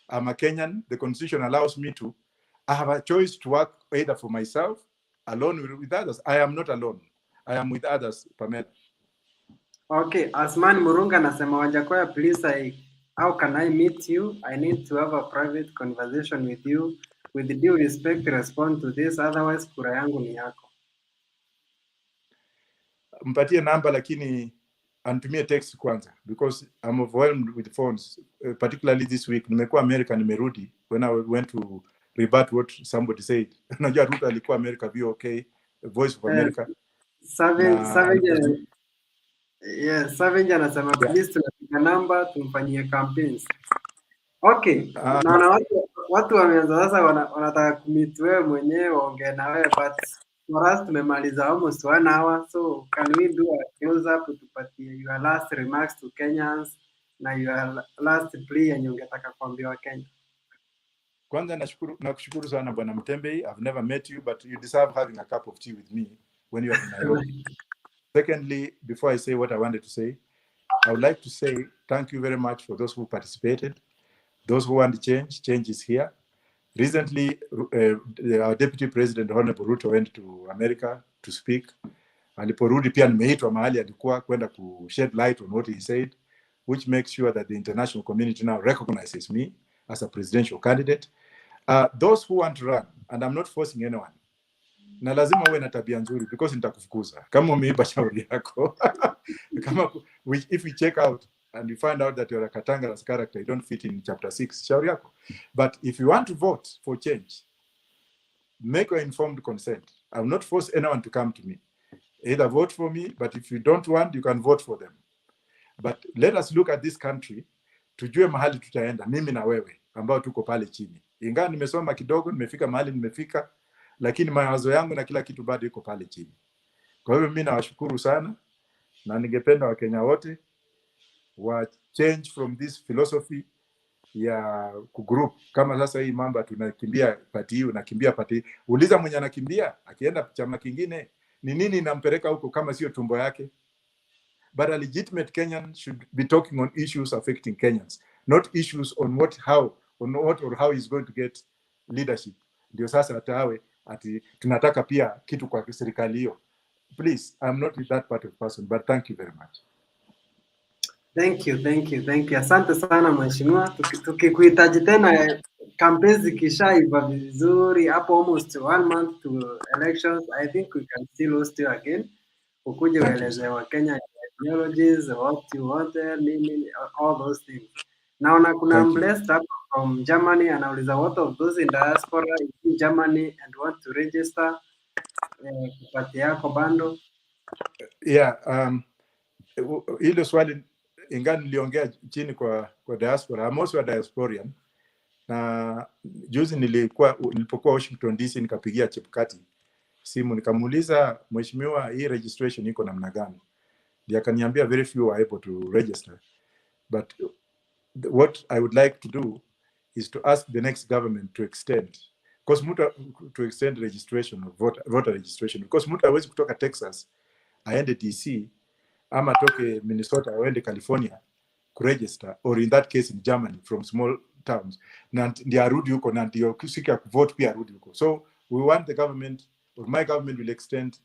I'm a Kenyan. The constitution allows me to. I have a choice to work either for myself, alone, or with others. I am not alone. I am with others, Pamela. Okay, Asman Murunga anasema, Wajackoyah, please, how can I meet you? I need to have a private conversation with you. With due respect, respond to this, otherwise kura yangu ni yako. Mpatie namba lakini anitumie text kwanza, because I'm overwhelmed with phones, particularly this week. Nimekuwa America, nimerudi. When I went to rebut what somebody said, unajua Ruto alikuwa America, VOK, Voice of America. Savage anasema, please tunapiga namba tumfanyie campaigns. Okay, naona watu wameanza sasa wanataka kumit wewe mwenyewe waongee na wewe, but for us tumemaliza almost 1 hour, so can we do a close up, tupatie your last remarks to Kenyans na your last plea yenye ungetaka kuambia wa Kenya? Kwanza nakushukuru sana Bwana Mtembei. I've never met you, but you deserve having a cup of tea with me when you are in Nairobi. Secondly, before I say what I wanted to say, I would like to say thank you very much for those who participated. Those who want change is here. Recently, our Deputy President, Honorable Ruto, went to America to speak. Aliporudi pia nimeitwa mahali alikuwa kwenda ku shed light on what he said, which makes sure that the international community now recognizes me as a presidential candidate. Those who want to run, and I'm not forcing anyone, na lazima uwe na tabia nzuri, because nitakufukuza kama umeiba shauri yako. If we check out and you find out that you're a Katanga's character, you don't fit in chapter 6, shauri yako. But if you want to vote for change, make your informed consent. I will not force anyone to come to me. Either vote for me, but if you don't want, you can vote for them. But let us look at this country, tujue mahali tutaenda, mimi na wewe, ambao tuko pale chini. Ingawa nimesoma kidogo, nimefika mahali nimefika, lakini mawazo yangu na kila kitu bado iko pale chini. Kwa hivyo mimi nawashukuru sana, na ningependa Wakenya wote wa change from this philosophy ya kugroup. Kama sasa hii mambo tunakimbia party hii, unakimbia party. Uliza mwenye anakimbia, akienda chama kingine, ni nini inampeleka huko kama sio tumbo yake? But a legitimate Kenyan should be talking on issues affecting Kenyans, not issues on what or how he's going to get leadership. Ndio sasa atawe ati tunataka pia kitu kwa serikali hiyo. Please, I'm not that part of person, but thank you very much. Thank you. Asante sana mheshimiwa. Tukikuhitaji tena campaigns zikishaiva vizuri hapo almost 1 month to elections, I think we can still host you again. Ukuje ueleze wa Kenya ideologies, what you wanted, all those things. Naona kuna blessed up from Germany anauliza what of those in diaspora in Germany and want to register kupatia yako bando. Yeah, hilo swali ingani niliongea chini kwa diaspora. I'm also a diasporian. Na juzi nilipokuwa Washington DC nikapigia Chepkati simu nikamuuliza, mheshimiwa, hii registration iko namna gani? Ndiye akaniambia very few are able to register. But what I would like to do is to ask the next government to extend, to extend registration of voter registration, because mtu hawezi kutoka Texas aende DC ama toke Minnesota aende California kuregister, or in that case in Germany from small towns, na ndio arudi huko na ndio siku ya kuvote pia arudi huko. So we want the government, or my government will extend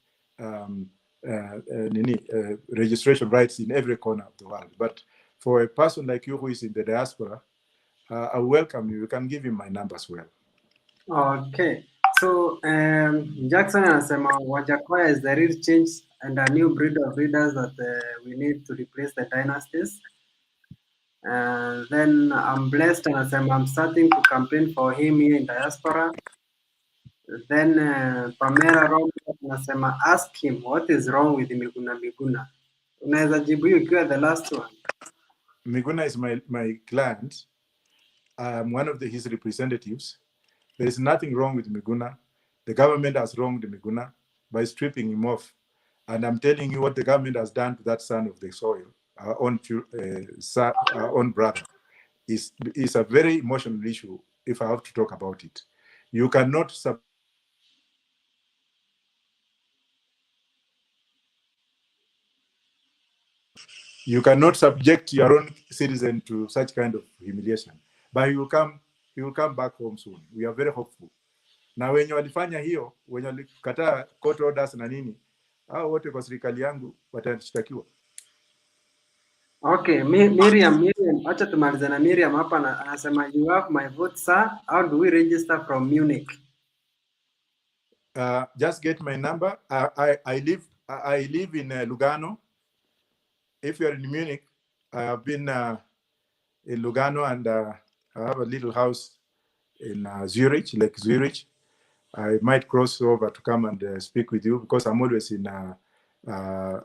registration rights in every corner of the world. But for a person like you who is in the diaspora, I welcome you. You can give him my number as well. Okay. So Jackson anasema Wajackoyah is the real change and a new breed of leaders that we need to replace the dynasties. Then I'm blessed anasema I'm starting to campaign for him here in diaspora. Then Pamela Rom anasema ask him what is wrong with Miguna Miguna. Unaweza jibu hiyo ikiwa the last one. Miguna is my client. I'm one of his representatives. There is nothing wrong with Miguna. The government has wronged Miguna by stripping him off. And I'm telling you what the government has done to that son of the soil, our own brother, is a very emotional issue if I have to talk about it. You cannot subject your own citizen to such kind of humiliation. But he will come back home soon. We are very hopeful. Na wenye walifanya hiyo, wenye walikataa court orders na nini, hao wote kwa serikali yangu watashtakiwa. Okay, Miriam, acha tumalize na Miriam hapa anasema you have my vote sir. How do we register from Munich? Just get my number. I live in Lugano. If you are in Munich, I have been in Lugano, and I have a little house in Zurich, Lake Zurich. I might cross over to come and speak with you because I'm always in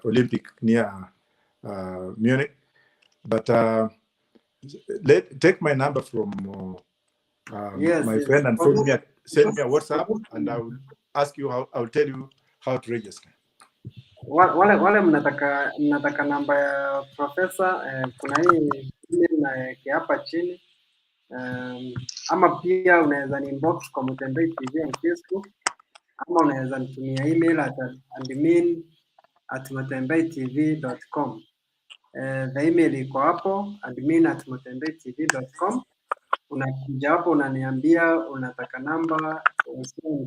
Olympic near Munich. But take my number from Yes, my friend and send me a WhatsApp, and I will ask you I'll tell you how to register. Wale mnataka namba ya profesa kuna hii email na hapa chini ama pia unaweza ni inbox kwa Mutembei TV on Facebook ama unaweza nitumia email at admin@mutembeitv.com. The email iko hapo admin@mutembeitv.com. Unakuja hapo unaniambia unataka namba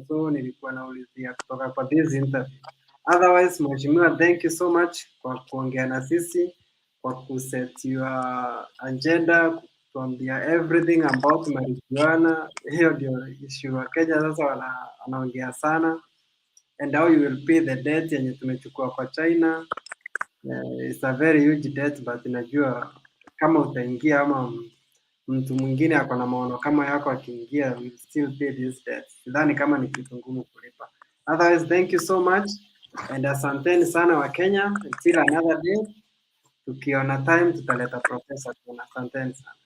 so nilikuwa naulizia kutoka kwa this interview. Otherwise, Mheshimiwa, thank you so much kwa kuongea na sisi, kwa kuset your agenda, kutuambia everything about marijuana. Hiyo ndio issue wa Kenya sasa wanaongea sana, and how you will pay the debt yenye tumechukua kwa China. It's a very huge debt, but najua kama utaingia ama mtu mwingine ako na maono kama yako akiingia, will still pay this debt. Sidhani kama ni kitu ngumu kulipa. Otherwise, thank you so much and asanteni sana wa Kenya. Until another day, tukiona time tutaleta profesa tena. Asanteni sana.